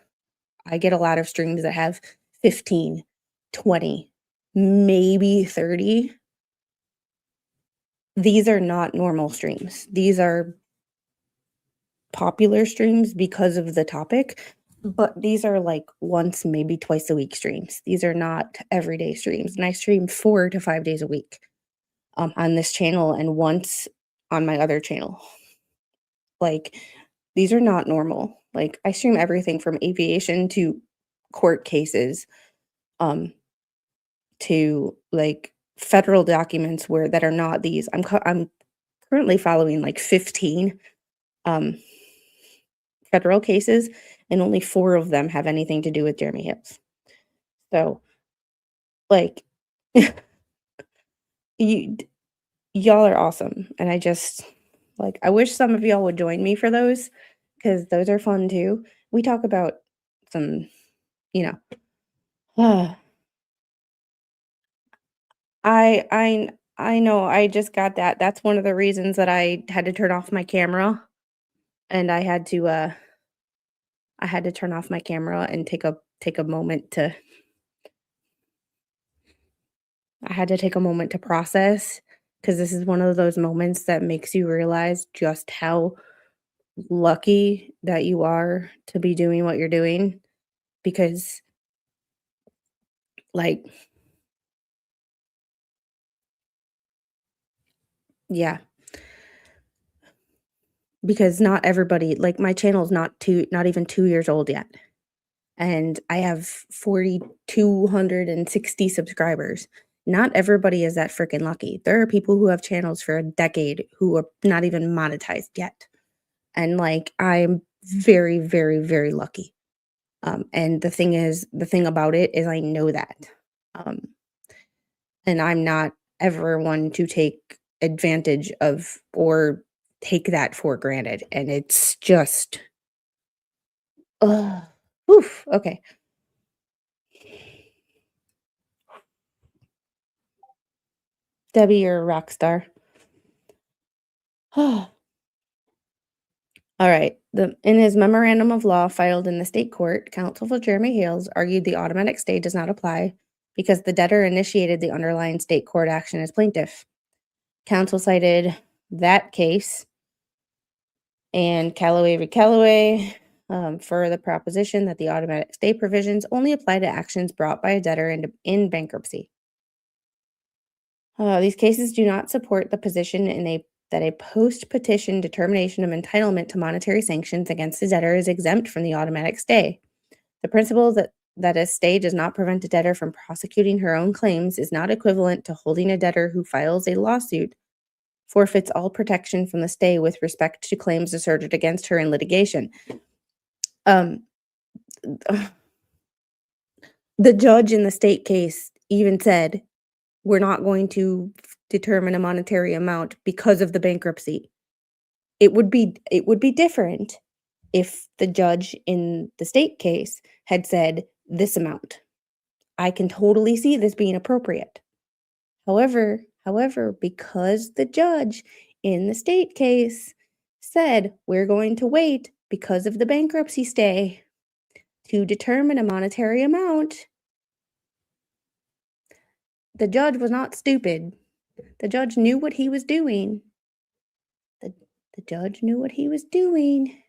I get a lot of streams that have 15, 20, maybe 30. These are not normal streams. These are popular streams because of the topic, but these are like once, maybe twice a week streams. These are not everyday streams. And I stream 4 to 5 days a week on this channel and once on my other channel. Like, these are not normal. Like, I stream everything from aviation to court cases, to like federal documents where that are not these. I'm currently following like 15 um federal cases, and only 4 of them have anything to do with Jeremy Hales. So, like, you y'all are awesome, and I just like, I wish some of y'all would join me for those, because those are fun too. We talk about some, you know, I know, I just got that. That's one of the reasons that I had to turn off my camera, and I had to turn off my camera and take a moment to I had to take a moment to process, because this is one of those moments that makes you realize just how lucky that you are to be doing what you're doing, because, like, yeah, because not everybody like, my channel's not even 2 years old yet, and I have 4,260 subscribers. Not everybody is that freaking lucky. There are people who have channels for a decade who are not even monetized yet, and, like, I'm very, very, very lucky. And the thing about it is I know that. Um, and I'm not ever one to take advantage of or take that for granted. And it's just, ugh, oof, okay. Debbie, you're a rock star. All right. In his memorandum of law filed in the state court, counsel for Jeremy Hales argued the automatic stay does not apply because the debtor initiated the underlying state court action as plaintiff. Counsel cited that case and Callaway v. Callaway for the proposition that the automatic stay provisions only apply to actions brought by a debtor in bankruptcy. These cases do not support the position that a post-petition determination of entitlement to monetary sanctions against a debtor is exempt from the automatic stay. The principle that a stay does not prevent a debtor from prosecuting her own claims is not equivalent to holding a debtor who files a lawsuit forfeits all protection from the stay with respect to claims asserted against her in litigation. Um, the judge in the state case even said, we're not going to determine a monetary amount because of the bankruptcy. It would be different if the judge in the state case had said this amount. I can totally see this being appropriate. However, because the judge in the state case said we're going to wait because of the bankruptcy stay to determine a monetary amount, the judge was not stupid. The judge knew what he was doing. The, the judge knew what he was doing.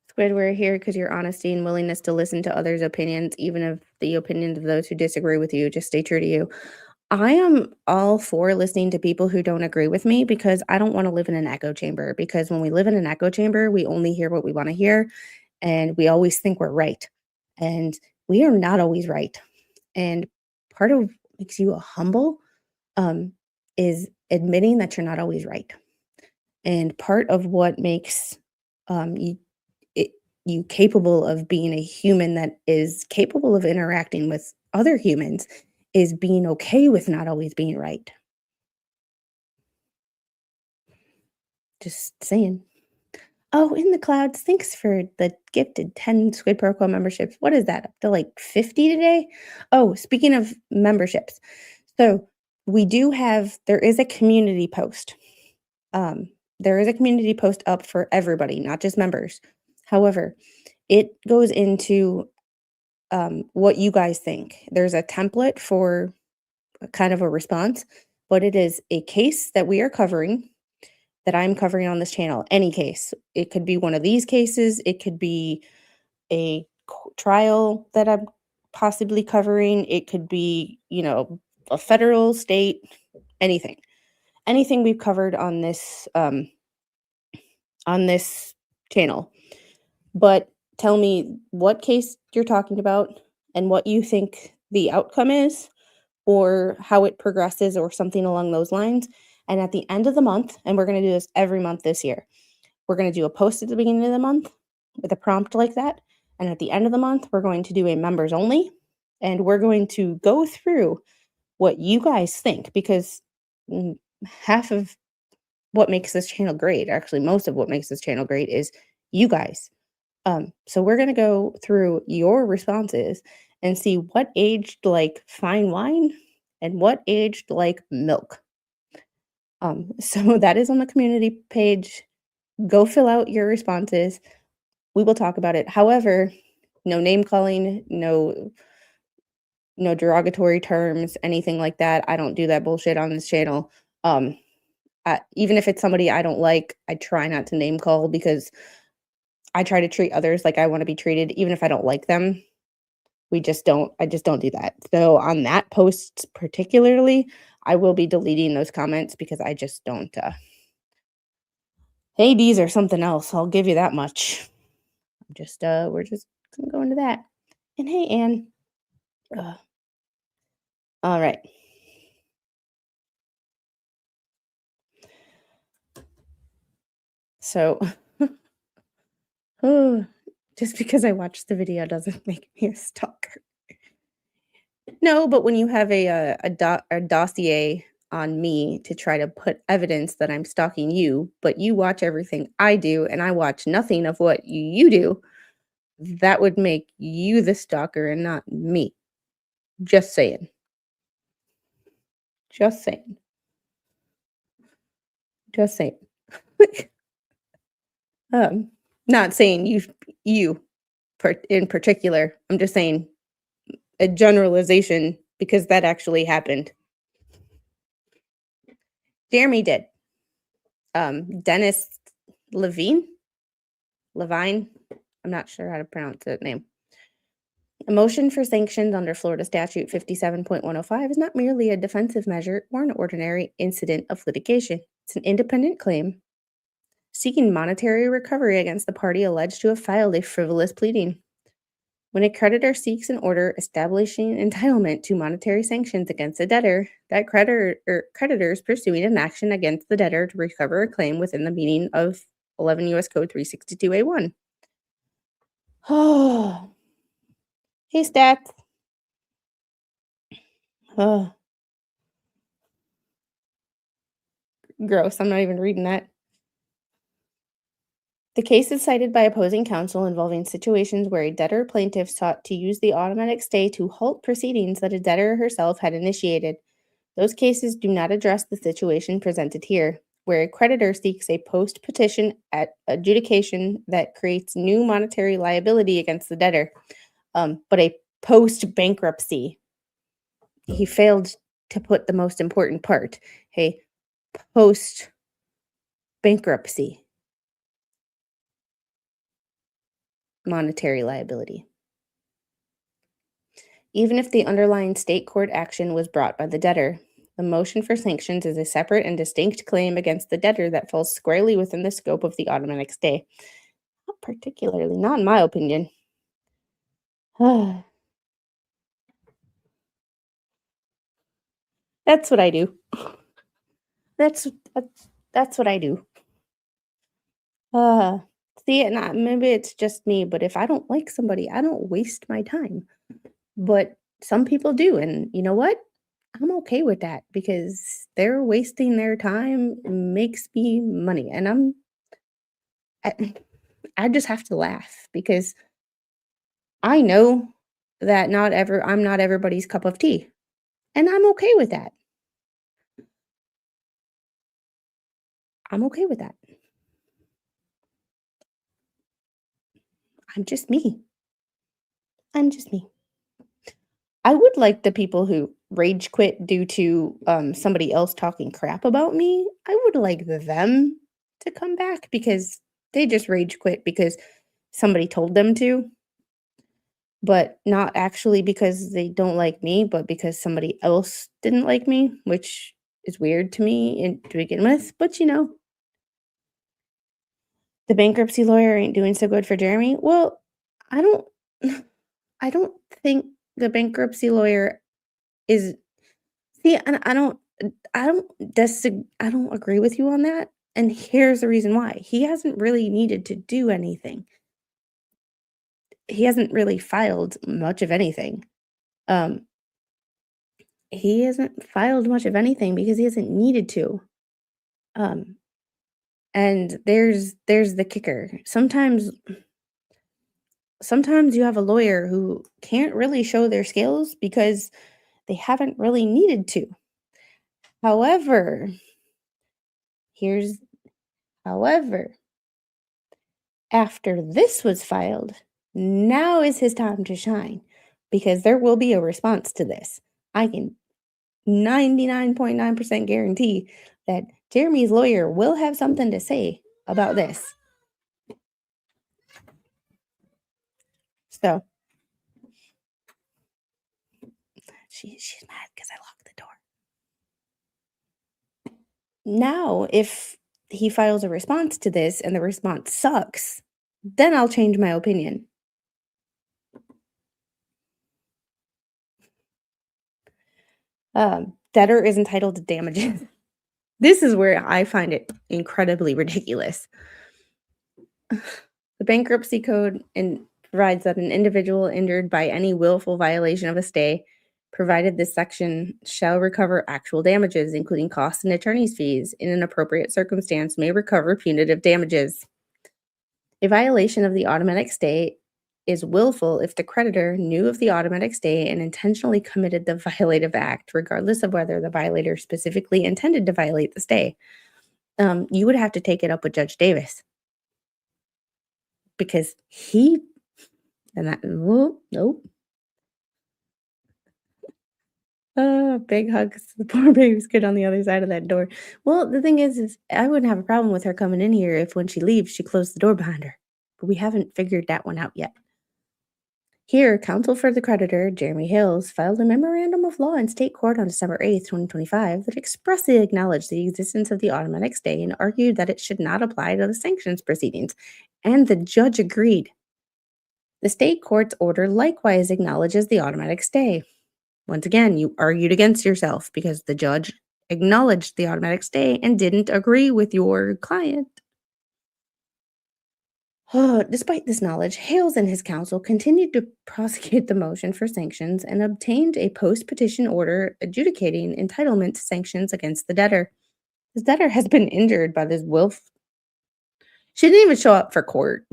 Squid, we're here because your honesty and willingness to listen to others' opinions, even if the opinions of those who disagree with you, just stay true to you. I am all for listening to people who don't agree with me because I don't want to live in an echo chamber. Because when we live in an echo chamber, we only hear what we want to hear and we always think we're right. And we are not always right. And part of what makes you a humble um, is admitting that you're not always right. And part of what makes you you capable of being a human that is capable of interacting with other humans is being okay with not always being right. Just saying. Oh, in the clouds, thanks for the gifted 10 Squid Protocol memberships. What is that? Up to like 50 today? Oh, speaking of memberships. So there is a community post. There is a community post up for everybody, not just members. However, it goes into what you guys think. There's a template for kind of a response, but it is a case that we are covering that I'm covering on this channel. Any case. It could be one of these cases. It could be a trial that I'm possibly covering. It could be, a federal, state, anything. Anything we've covered on this channel. But tell me what case you're talking about and what you think the outcome is or how it progresses or something along those lines. And at the end of the month, and we're going to do this every month this year, we're going to do a post at the beginning of the month with a prompt like that. And at the end of the month, we're going to do a members only. And we're going to go through what you guys think because half of what makes this channel great, actually, most of what makes this channel great is you guys. So we're going to go through your responses and see what aged like fine wine and what aged like milk. So that is on the community page. Go fill out your responses. We will talk about it. However, no name calling, no derogatory terms, anything like that. I don't do that bullshit on this channel. Even if it's somebody I don't like, I try not to name call because I try to treat others like I want to be treated, even if I don't like them. I just don't do that. So on that post particularly, I will be deleting those comments because I just don't. Hades or something else. I'll give you that much. We're just gonna go into that. And hey, Anne. All right. So, just because I watched the video doesn't make me a stalker. No, but when you have a dossier on me to try to put evidence that I'm stalking you, but you watch everything I do and I watch nothing of what you do, that would make you the stalker and not me. Just saying. Just saying. Just saying. Not saying you in particular. I'm just saying a generalization because that actually happened. Jeremy did. Dennis Levine? Levine? I'm not sure how to pronounce that name. A motion for sanctions under Florida Statute 57.105 is not merely a defensive measure or an ordinary incident of litigation. It's an independent claim seeking monetary recovery against the party alleged to have filed a frivolous pleading. When a creditor seeks an order establishing entitlement to monetary sanctions against a debtor, that creditor is pursuing an action against the debtor to recover a claim within the meaning of 11 U.S. Code 362A1. Oh, hey, stats. Oh, gross. I'm not even reading that. The cases cited by opposing counsel involving situations where a debtor plaintiff sought to use the automatic stay to halt proceedings that a debtor herself had initiated. Those cases do not address the situation presented here, where a creditor seeks a post petition at adjudication that creates new monetary liability against the debtor, but a post bankruptcy. He failed to put the most important part, a post bankruptcy monetary liability. Even if the underlying state court action was brought by the debtor, the motion for sanctions is a separate and distinct claim against the debtor that falls squarely within the scope of the automatic stay. Not particularly, not in my opinion. That's what I do. That's that's what I do. Uh, See, and maybe it's just me, but if I don't like somebody, I don't waste my time. But some people do, and you know what? I'm okay with that because they're wasting their time makes me money, and I, I just have to laugh because I know that I'm not everybody's cup of tea, and I'm okay with that. I'm okay with that. I'm just me. I'm just me. I would like the people who rage quit due to somebody else talking crap about me. I would like them to come back because they just rage quit because somebody told them to, but not actually because they don't like me, but because somebody else didn't like me, which is weird to me to begin with. But the bankruptcy lawyer ain't doing so good for Jeremy. Well, I don't I don't think the bankruptcy lawyer is see, and I don't agree with you on that. And here's the reason why. He hasn't really needed to do anything. He hasn't really filed much of anything. Um, he hasn't filed much of anything because he hasn't needed to. Um, and there's the kicker. Sometimes you have a lawyer who can't really show their skills because they haven't really needed to. However, here's however, after this was filed, now is his time to shine because there will be a response to this. I can 99.9% guarantee that Jeremy's lawyer will have something to say about this. So she's mad because I locked the door. Now, if he files a response to this and the response sucks, then I'll change my opinion. Debtor is entitled to damages. This is where I find it incredibly ridiculous. The bankruptcy code provides that an individual injured by any willful violation of a stay, provided this section shall recover actual damages, including costs and attorney's fees, in an appropriate circumstance may recover punitive damages. A violation of the automatic stay is willful if the creditor knew of the automatic stay and intentionally committed the violative act, regardless of whether the violator specifically intended to violate the stay. You would have to take it up with Judge Davis because nope. Big hugs. The poor baby's good on the other side of that door. Well, the thing is I wouldn't have a problem with her coming in here if when she leaves, she closed the door behind her. But we haven't figured that one out yet. Here, counsel for the creditor, Jeremy Hales, filed a memorandum of law in state court on December 8th, 2025, that expressly acknowledged the existence of the automatic stay and argued that it should not apply to the sanctions proceedings, and the judge agreed. The state court's order likewise acknowledges the automatic stay. Once again, you argued against yourself because the judge acknowledged the automatic stay and didn't agree with your client. Despite this knowledge, Hales and his counsel continued to prosecute the motion for sanctions and obtained a post-petition order adjudicating entitlement to sanctions against the debtor. The debtor has been injured by this She didn't even show up for court.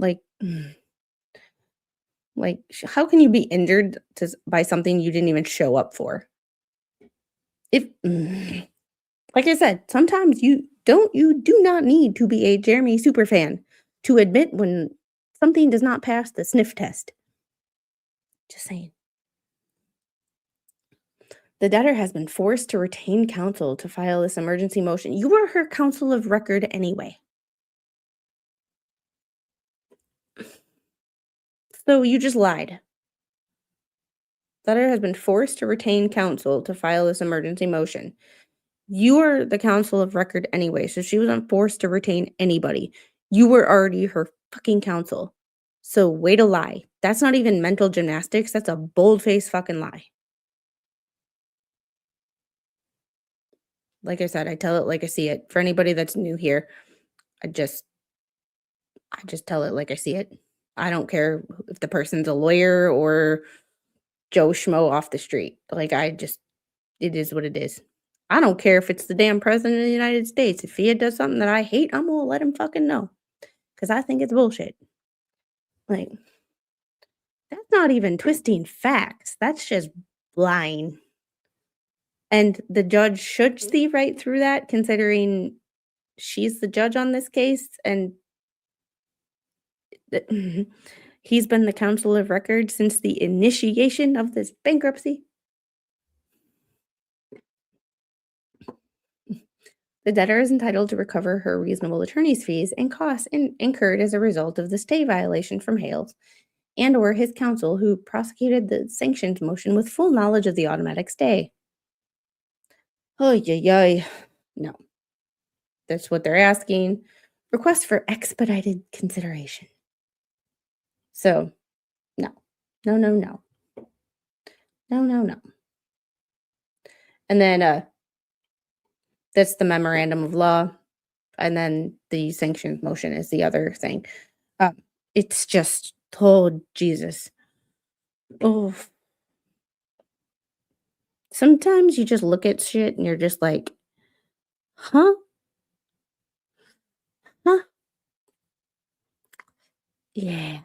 How can you be injured by something you didn't even show up for? If like I said, sometimes you do not need to be a Jeremy superfan to admit when something does not pass the sniff test. Just saying. The debtor has been forced to retain counsel to file this emergency motion. You were her counsel of record anyway. So you just lied. Debtor has been forced to retain counsel to file this emergency motion. You are the counsel of record anyway, so she wasn't forced to retain anybody. You were already her fucking counsel. So way to lie. That's not even mental gymnastics. That's a bold-faced fucking lie. Like I said, I tell it like I see it. For anybody that's new here, I just tell it like I see it. I don't care if the person's a lawyer or Joe Schmo off the street. It is what it is. I don't care if it's the damn president of the United States. If he does something that I hate, I'm gonna let him fucking know. Because I think it's bullshit. Like, that's not even twisting facts. That's just lying. And the judge should see right through that, considering she's the judge on this case and he's been the counsel of record since the initiation of this bankruptcy. The debtor is entitled to recover her reasonable attorney's fees and costs incurred as a result of the stay violation from Hales and or his counsel who prosecuted the sanctions motion with full knowledge of the automatic stay. Oh, yeah. No. That's what they're asking. Request for expedited consideration. So, no. No. No. And then that's the memorandum of law. And then the sanctions motion is the other thing. It's just, oh, Jesus. Oh. Sometimes you just look at shit and you're just like, huh? Huh? Yeah.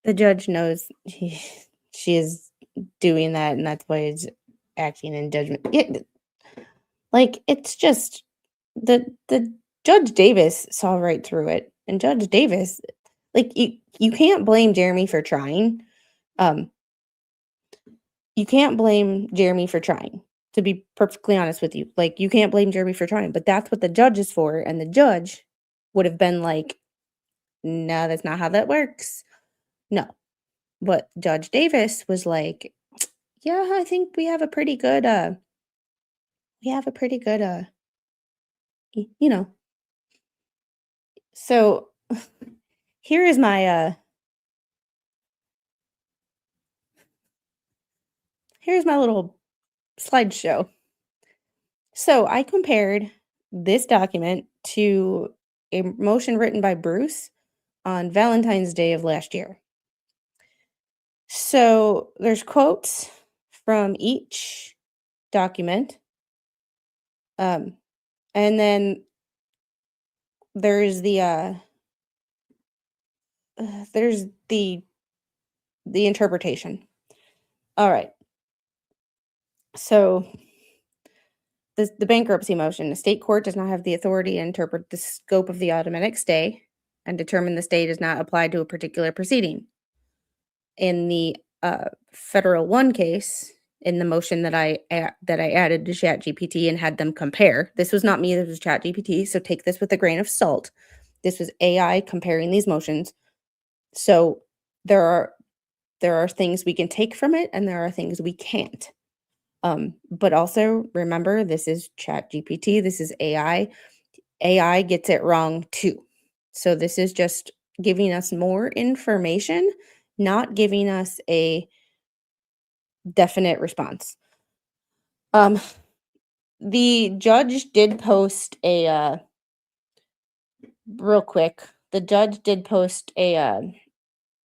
The judge knows she is doing that, and that's why he's acting in judgment. It's just the Judge Davis saw right through it, and Judge Davis, you can't blame Jeremy for trying. You can't blame Jeremy for trying. To be perfectly honest with you, you can't blame Jeremy for trying, but that's what the judge is for, and the judge would have been like, "No, that's not how that works." No. But Judge Davis was like, "Yeah, I think we have a pretty good, you know." So here is my, here's my little slideshow. So I compared this document to a motion written by Bruce on Valentine's Day of last year. So there's quotes from each document. And then there's the interpretation. All right. So the bankruptcy motion, the state court does not have the authority to interpret the scope of the automatic stay and determine the stay does not apply to a particular proceeding. In the federal one case, in the motion that I added to ChatGPT and had them compare, this was not me, this was ChatGPT, so take this with a grain of salt. This was AI comparing these motions. So there are things we can take from it and there are things we can't. But also remember, this is ChatGPT, this is AI. AI gets it wrong too. So this is just giving us more information, not giving us a definite response. The judge did post a real quick. The judge did post or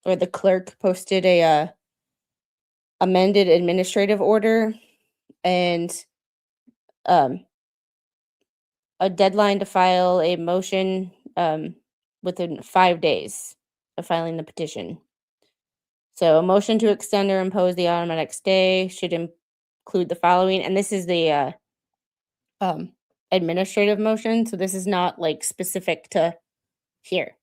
the clerk posted a amended administrative order, and a deadline to file a motion within 5 days of filing the petition. So a motion to extend or impose the automatic stay should include the following, and this is the um, administrative motion, so this is not like specific to here.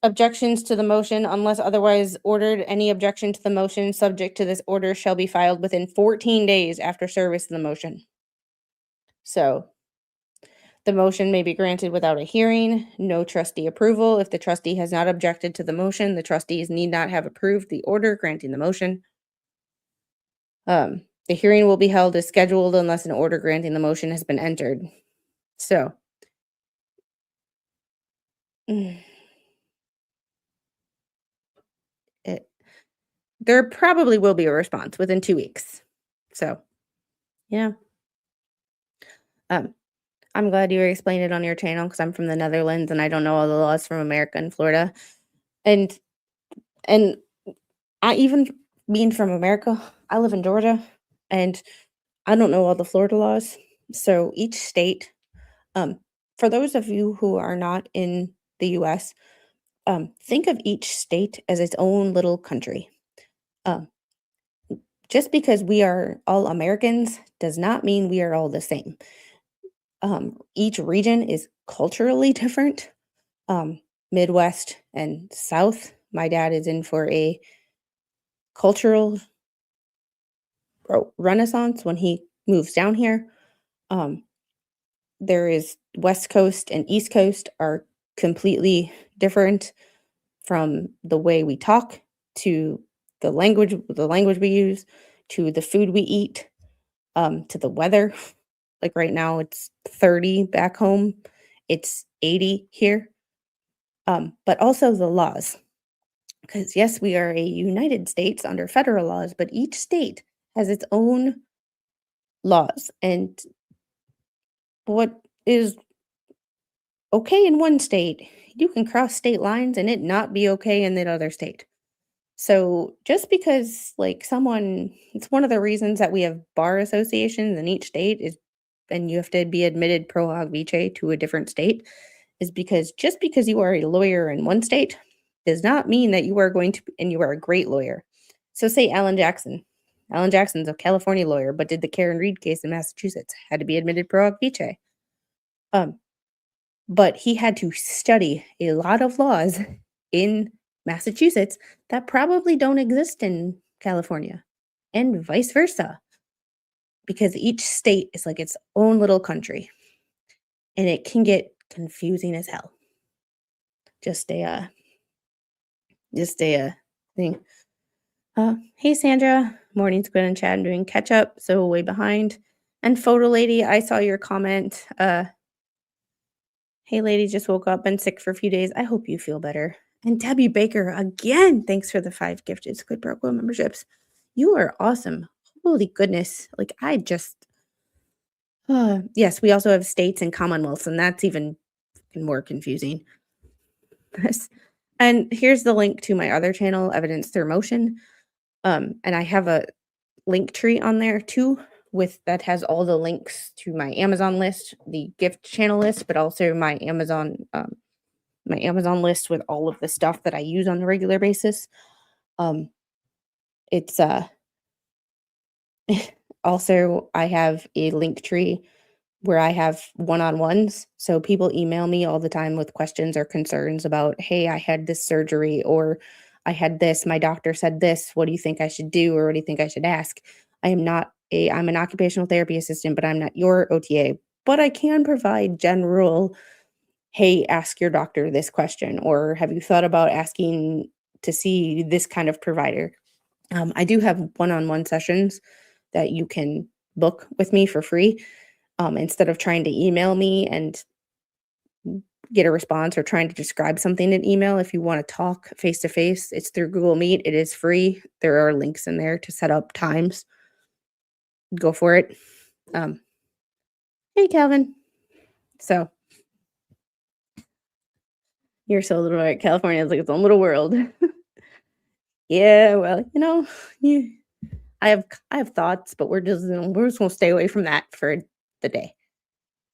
Objections to the motion, unless otherwise ordered, any objection to the motion subject to this order shall be filed within 14 days after service of the motion. So the motion may be granted without a hearing, no trustee approval. If the trustee has not objected to the motion, the trustees need not have approved the order granting the motion. The hearing will be held as scheduled unless an order granting the motion has been entered. So, there probably will be a response within 2 weeks. So, yeah. I'm glad you explained it on your channel because I'm from the Netherlands and I don't know all the laws from America and Florida. And and I even being from America, I live in Georgia and I don't know all the Florida laws. So each state, for those of you who are not in the US, think of each state as its own little country. Um, just because we are all Americans does not mean we are all the same. Each region is culturally different. Midwest and South. My dad is in for a cultural renaissance when he moves down here. There is West Coast and East Coast are completely different from the way we talk to the language we use to the food we eat to the weather. Like right now it's 30 back home. It's 80 here. But also the laws. Because yes, we are a United States under federal laws, but each state has its own laws. And what is okay in one state, you can cross state lines and it not be okay in that other state. So just because like it's one of the reasons that we have bar associations in each state is, and you have to be admitted pro hoc vice to a different state, is because just because you are a lawyer in one state does not mean that you are going to, and you are a great lawyer. So say Alan Jackson. Alan Jackson's a California lawyer, but did the Karen Reed case in Massachusetts, had to be admitted pro hoc vice. But he had to study a lot of laws in Massachusetts that probably don't exist in California, and vice versa, because each state is like its own little country, and it can get confusing as hell. Just a thing. Hey Sandra, morning's good and chat. I'm doing catch up, so way behind. And photo lady, I saw your comment. Hey lady, just woke up, been sick for a few days. I hope you feel better. And Debbie Baker, again, thanks for the 5 gifted Squid Broco memberships. You are awesome. Holy goodness. Like I just yes, we also have states and commonwealths, and that's even more confusing. Yes. And here's the link to my other channel, Evidence Through Motion. And I have a link tree on there too, that has all the links to my Amazon list, the gift channel list, but also my Amazon list with all of the stuff that I use on a regular basis. It's also I have a link tree where I have one-on-ones. So people email me all the time with questions or concerns about, hey, I had this surgery, or I had this, my doctor said this, what do you think I should do, or what do you think I should ask? I'm an occupational therapy assistant, but I'm not your OTA, but I can provide general, hey, ask your doctor this question, or have you thought about asking to see this kind of provider? I do have one-on-one sessions that you can book with me for free. Instead of trying to email me and get a response or trying to describe something in email, if you want to talk face to face, it's through Google Meet. It is free. There are links in there to set up times. Go for it. Hey, Calvin. So you're so little, right? California is like its own little world. Yeah, well, I have thoughts, but we're just gonna stay away from that for the day.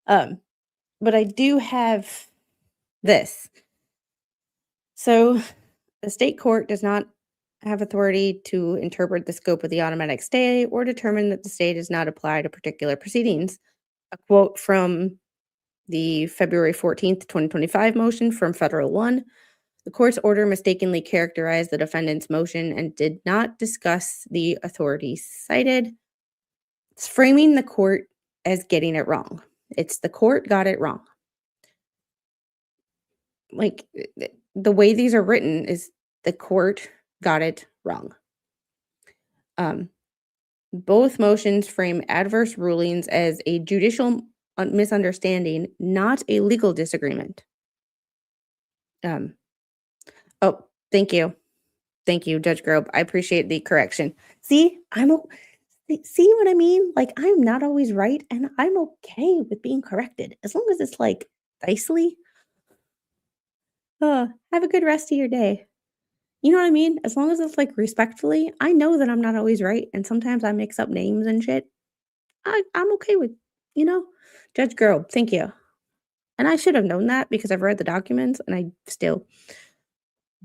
But I do have this. So the state court does not have authority to interpret the scope of the automatic stay or determine that the stay does not apply to particular proceedings. A quote from the February 14th, 2025 motion from Federal 1. The court's order mistakenly characterized the defendant's motion and did not discuss the authorities cited. It's framing the court as getting it wrong. It's the court got it wrong. Like, the way these are written is the court got it wrong. Both motions frame adverse rulings as a judicial misunderstanding, not a legal disagreement. Oh, thank you. Thank you, Judge Grobe. I appreciate the correction. See, see what I mean? Like, I'm not always right, and I'm okay with being corrected as long as it's like nicely. Have a good rest of your day. You know what I mean? As long as it's like respectfully, I know that I'm not always right, and sometimes I mix up names and shit. I'm okay with, you know, Judge Grobe. Thank you. And I should have known that because I've read the documents, and I still.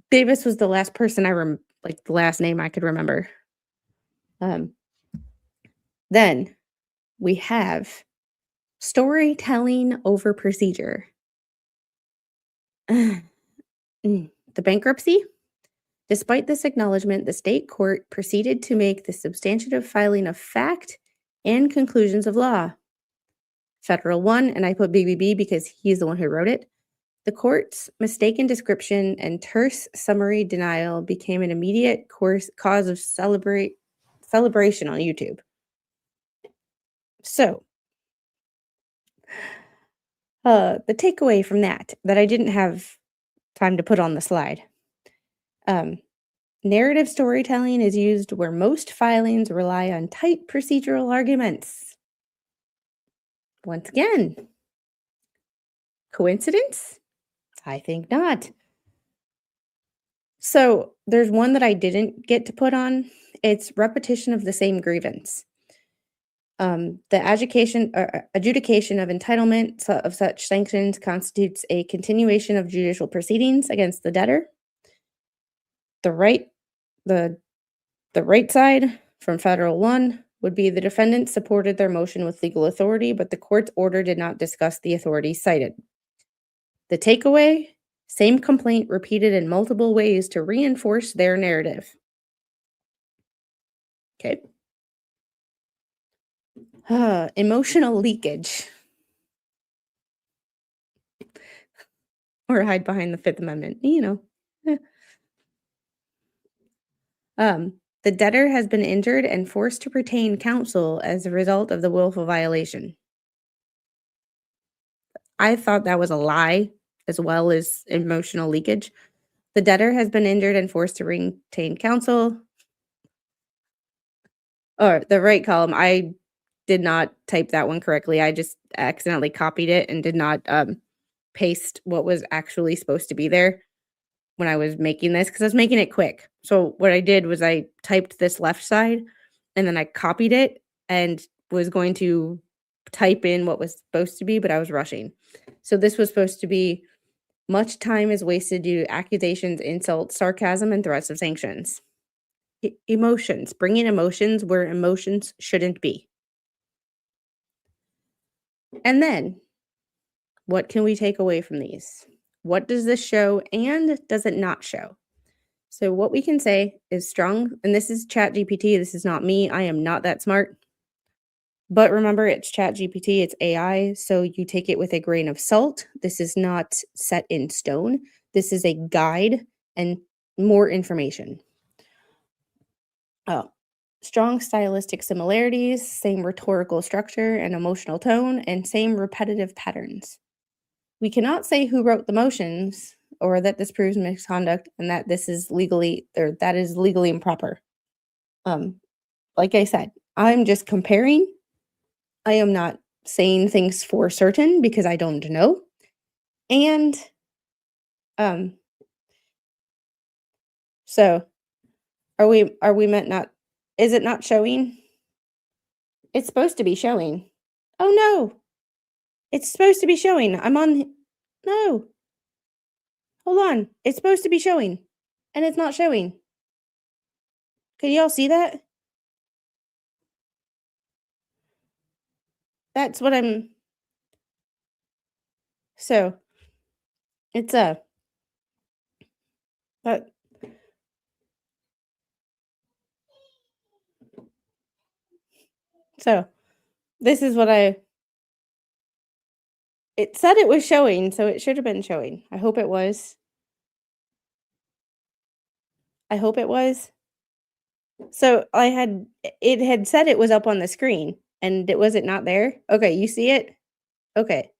Davis was the last person like the last name I could remember. Then we have storytelling over procedure. The bankruptcy. Despite this acknowledgement, the state court proceeded to make the substantive filing of fact and conclusions of law. Federal 1, and I put BBB because he's the one who wrote it. The court's mistaken description and terse summary denial became an immediate cause of celebration on YouTube. So, the takeaway from that I didn't have time to put on the slide. Narrative storytelling is used where most filings rely on tight procedural arguments. Once again, coincidence? I think not. So there's one that I didn't get to put on. It's repetition of the same grievance. The adjudication of entitlement of such sanctions constitutes a continuation of judicial proceedings against the debtor. The right side from Federal 1 would be the defendant supported their motion with legal authority, but the court's order did not discuss the authority cited. The takeaway, same complaint repeated in multiple ways to reinforce their narrative. Okay. Emotional leakage. Or hide behind the Fifth Amendment, you know. The debtor has been injured and forced to retain counsel as a result of the willful violation. I thought that was a lie, as well as emotional leakage. The debtor has been injured and forced to retain counsel. Or the right column, I did not type that one correctly. I just accidentally copied it and did not paste what was actually supposed to be there when I was making this, because I was making it quick. So what I did was I typed this left side and then I copied it and was going to type in what was supposed to be, but I was rushing. So this was supposed to be much time is wasted due to accusations, insults, sarcasm, and threats of sanctions. Emotions, bringing emotions where emotions shouldn't be. And then, what can we take away from these? What does this show and does it not show? So what we can say is strong, and this is ChatGPT, this is not me, I am not that smart. But remember, it's ChatGPT, it's AI, so you take it with a grain of salt. This is not set in stone. This is a guide and more information. Strong stylistic similarities, same rhetorical structure and emotional tone, and same repetitive patterns. We cannot say who wrote the motions or that this proves misconduct and that this is legally or that is legally improper. Like I said, I'm just comparing. I am not saying things for certain because I don't know. And so are we meant not, is it not showing? It's supposed to be showing. Oh no. It's supposed to be showing. I'm on No, hold on. It's supposed to be showing, and it's not showing. Can y'all see that? That's what I'm so, it's, but so, this is what it said it was showing, so it should have been showing. I hope it was. I hope it was. So, it had said it was up on the screen, and was it not there? Okay, you see it? Okay.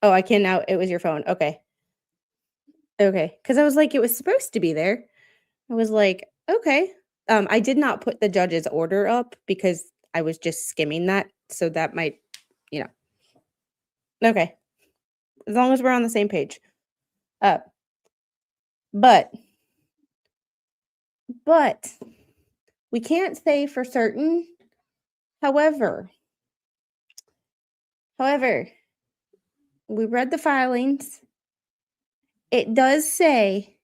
Oh, I can now. It was your phone. Okay. Okay. Because I was like, "It was supposed to be there." I was like, "Okay." I did not put the judge's order up because I was just skimming that, so that might, you know. Okay. As long as we're on the same page. Uh, but but we can't say for certain. However, however, we read the filings. It does say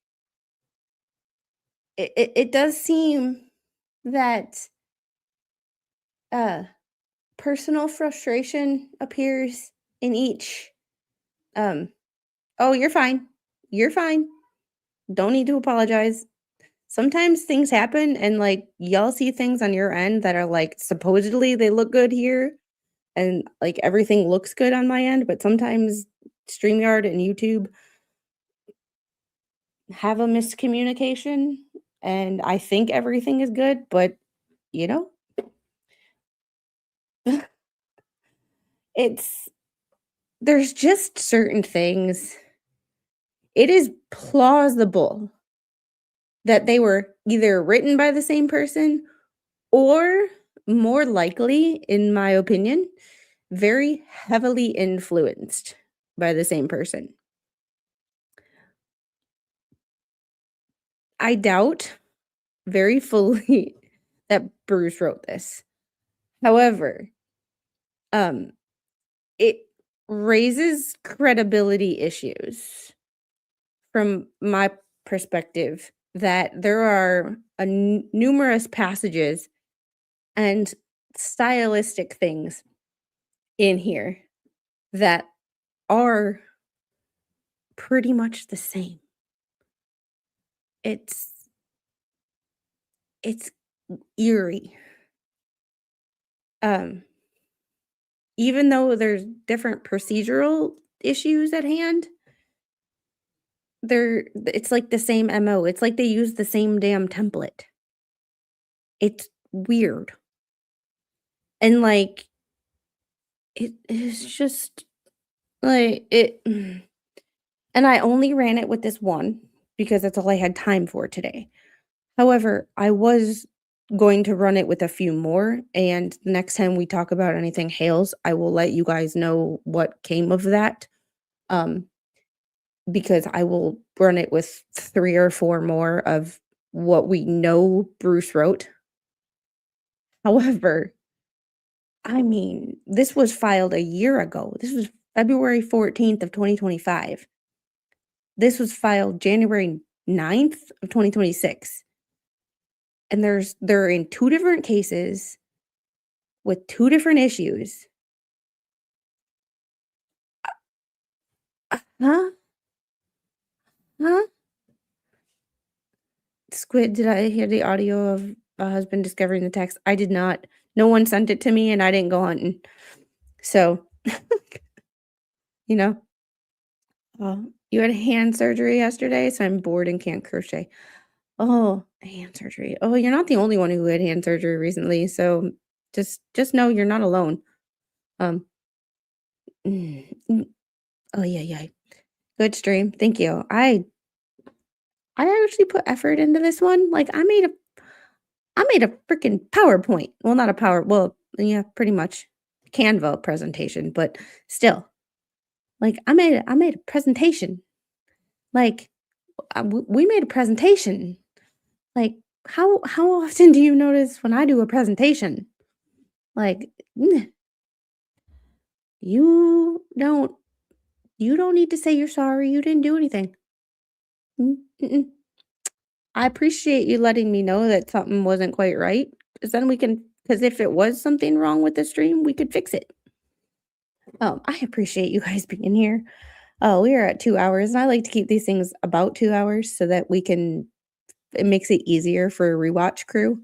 it does seem that uh personal frustration appears in each. um oh, you're fine. You're fine. Don't need to apologize. Sometimes things happen and like y'all see things on your end that are like supposedly they look good here and like everything looks good on my end, but sometimes StreamYard and YouTube have a miscommunication and I think everything is good, but you know, it's there's just certain things. It is plausible that they were either written by the same person or more likely, in my opinion, very heavily influenced by the same person. I doubt very fully that Bruce wrote this. However, um, it raises credibility issues from my perspective that there are numerous passages and stylistic things in here that are pretty much the same. It's it's eerie. Um, Even though there's different procedural issues at hand, it's like the same MO. It's like they use the same damn template. It's weird. And like it is just like it and I only ran it with this one because that's all I had time for today. However, I was going to run it with a few more, and next time we talk about anything Hales, I will let you guys know what came of that, um, because I will run it with 3 or 4 more of what we know Bruce wrote. However, I mean, this was filed a year ago. This was February 14th of 2025. This was filed January 9th of 2026. And they're in 2 different cases with 2 different issues. Huh? Huh? Squid, did I hear the audio of a husband discovering the text? I did not. No one sent it to me, and I didn't go hunting. So, you know, you had hand surgery yesterday, so I'm bored and can't crochet. Oh, hand surgery. Oh, you're not the only one who had hand surgery recently, so just know you're not alone. Um, mm, mm, oh, yeah, yeah. Good stream. Thank you. I actually put effort into this one. Like I made a freaking PowerPoint. Well, not a yeah, pretty much Canva presentation, but still. Like I made a presentation. Like we made a presentation. Like how often do you notice when I do a presentation? Like You don't need to say you're sorry, you didn't do anything. Mm. I appreciate you letting me know that something wasn't quite right, because then we can. Because if it was something wrong with the stream, we could fix it. I appreciate you guys being here. Oh, we are at 2 hours, and I like to keep these things about 2 hours so that we can it makes it easier for a rewatch crew.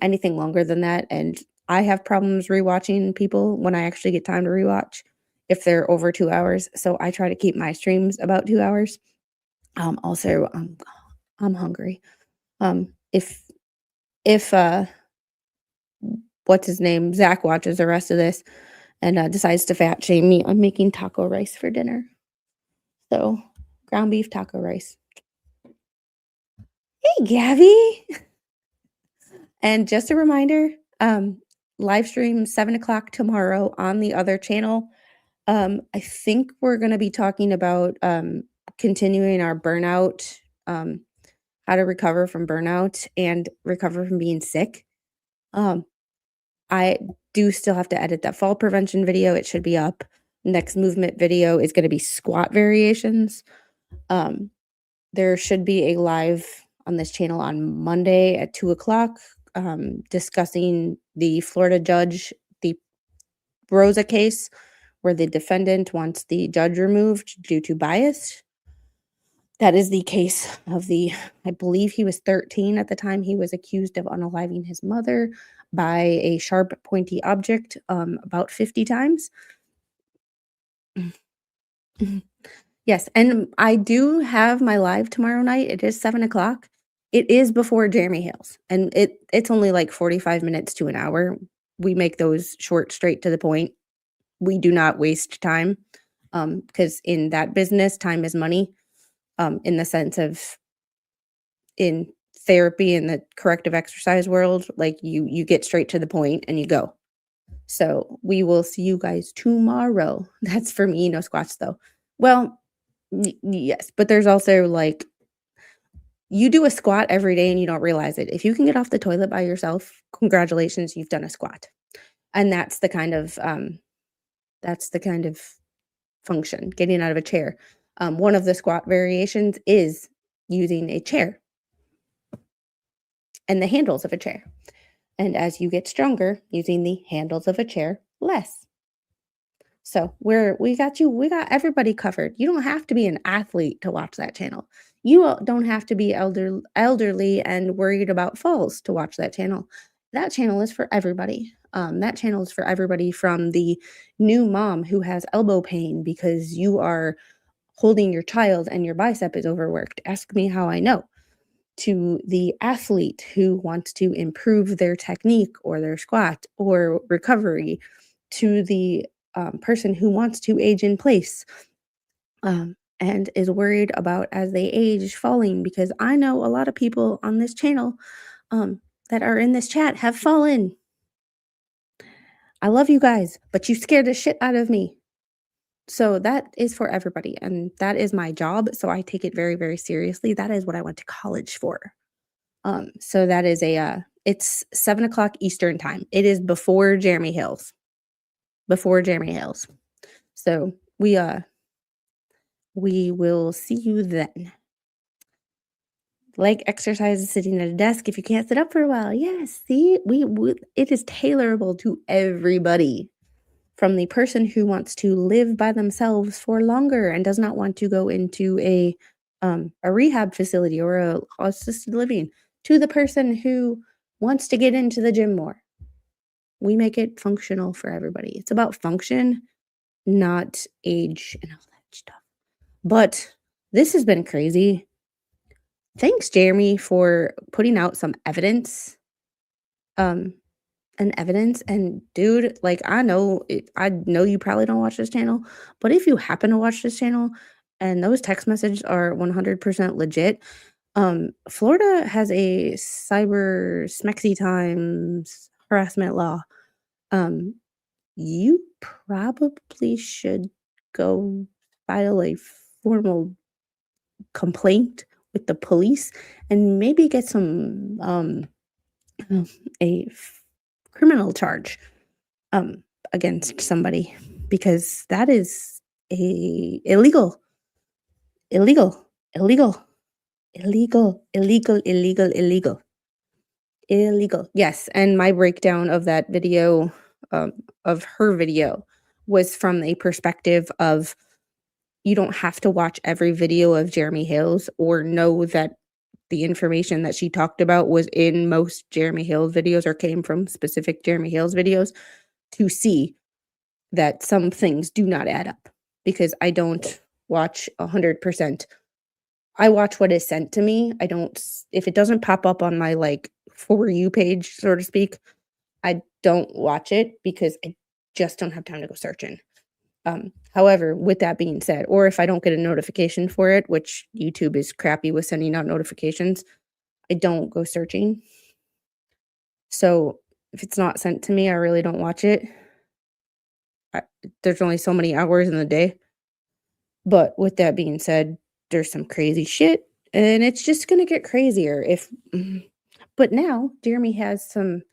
Anything longer than that, and I have problems rewatching people when I actually get time to rewatch if they're over 2 hours, so I try to keep my streams about 2 hours. Also, I'm hungry. If what's his name, Zach watches the rest of this and, decides to fat shame me, I'm making taco rice for dinner. So, ground beef taco rice. Hey, Gabby! And just a reminder, live stream 7 o'clock tomorrow on the other channel. I think we're gonna be talking about, continuing our burnout, how to recover from burnout and recover from being sick. Um, I do still have to edit that fall prevention video, it should be up. Next movement video is gonna be squat variations. Um, there should be a live on this channel on Monday at 2 o'clock, discussing the Florida judge, the Rosa case, where the defendant wants the judge removed due to bias. That is the case of the, I believe he was 13 at the time he was accused of unaliving his mother by a sharp, pointy object, about 50 times. Yes, and I do have my live tomorrow night. It is 7 o'clock. It is before Jeremy Hales, and it's only like 45 minutes to an hour. We make those short, straight to the point. We do not waste time, because in that business, time is money, in the sense of in therapy in the corrective exercise world, like you get straight to the point and you go. So we will see you guys tomorrow. That's for me, no squats though. Well, yes, but there's also like you do a squat every day and you don't realize it. If you can get off the toilet by yourself, congratulations, you've done a squat. And that's the kind of function, getting out of a chair. One of the squat variations is using a chair and the handles of a chair. And as you get stronger, using the handles of a chair less. So we got everybody covered. You don't have to be an athlete to watch that channel. You don't have to be elderly and worried about falls to watch that channel. That channel is for everybody. That channel is for everybody from the new mom who has elbow pain because you are holding your child and your bicep is overworked. Ask me how I know. To the athlete who wants to improve their technique or their squat or recovery, to the person who wants to age in place, and is worried about as they age falling, because I know a lot of people on this channel, that are in this chat have fallen. I love you guys, but you scared the shit out of me. So that is for everybody, and that is my job, so I take it very, very seriously. That is what I went to college for. So that is it's 7 o'clock Eastern time. It is before Jeremy Hales. Before Jeremy Hales. So we will see you then. Like exercises sitting at a desk if you can't sit up for a while. Yes, see, it is tailorable to everybody. From the person who wants to live by themselves for longer and does not want to go into a rehab facility or a assisted living, to the person who wants to get into the gym more. We make it functional for everybody. It's about function, not age and all that stuff. But this has been crazy. Thanks, Jeremy, for putting out some evidence. And dude, like I know you probably don't watch this channel, but if you happen to watch this channel and those text messages are 100% legit, Florida has a cyber smexy times harassment law. You probably should go file a formal complaint with the police and maybe get some a criminal charge against somebody. because that is illegal, illegal, illegal, illegal, illegal, illegal, illegal, illegal. Yes, and my breakdown of that video, um, of her video, was from a perspective of you don't have to watch every video of Jeremy Hales or know that the information that she talked about was in most Jeremy Hales videos or came from specific Jeremy Hales videos to see that some things do not add up, because I don't watch 100%. I watch what is sent to me. I don't if it doesn't pop up on my, like, For You page, so to speak, I don't watch it because I just don't have time to go searching. However, with that being said, or if I don't get a notification for it, which YouTube is crappy with sending out notifications, I don't go searching. So, if it's not sent to me, I really don't watch it. I There's only so many hours in the day. But with that being said, there's some crazy shit, and it's just gonna get crazier if but now Jeremy has some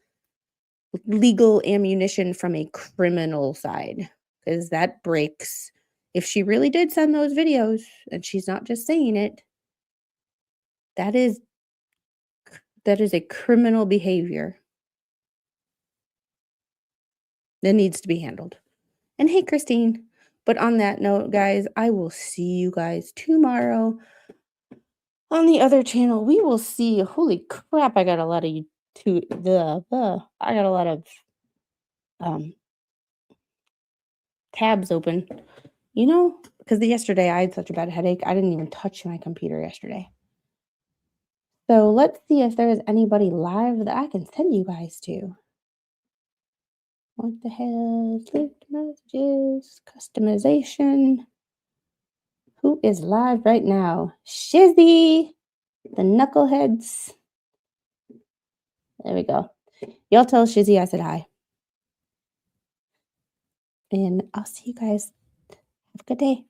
legal ammunition from a criminal side, because that breaks if she really did send those videos and she's not just saying it, that is that is a criminal behavior that needs to be handled. And hey, Christine. But on that note, guys, I will see you guys tomorrow on the other channel. We will see. Holy crap, I got a lot of I got a lot of um tabs open. Because yesterday I had such a bad headache, I didn't even touch my computer yesterday. So let's see if there is anybody live that I can send you guys to. What the hell? Linked messages, customization. Who is live right now? Shizzy, the knuckleheads. There we go. Y'all tell Shizzy I said hi. And I'll see you guys. Have a good day.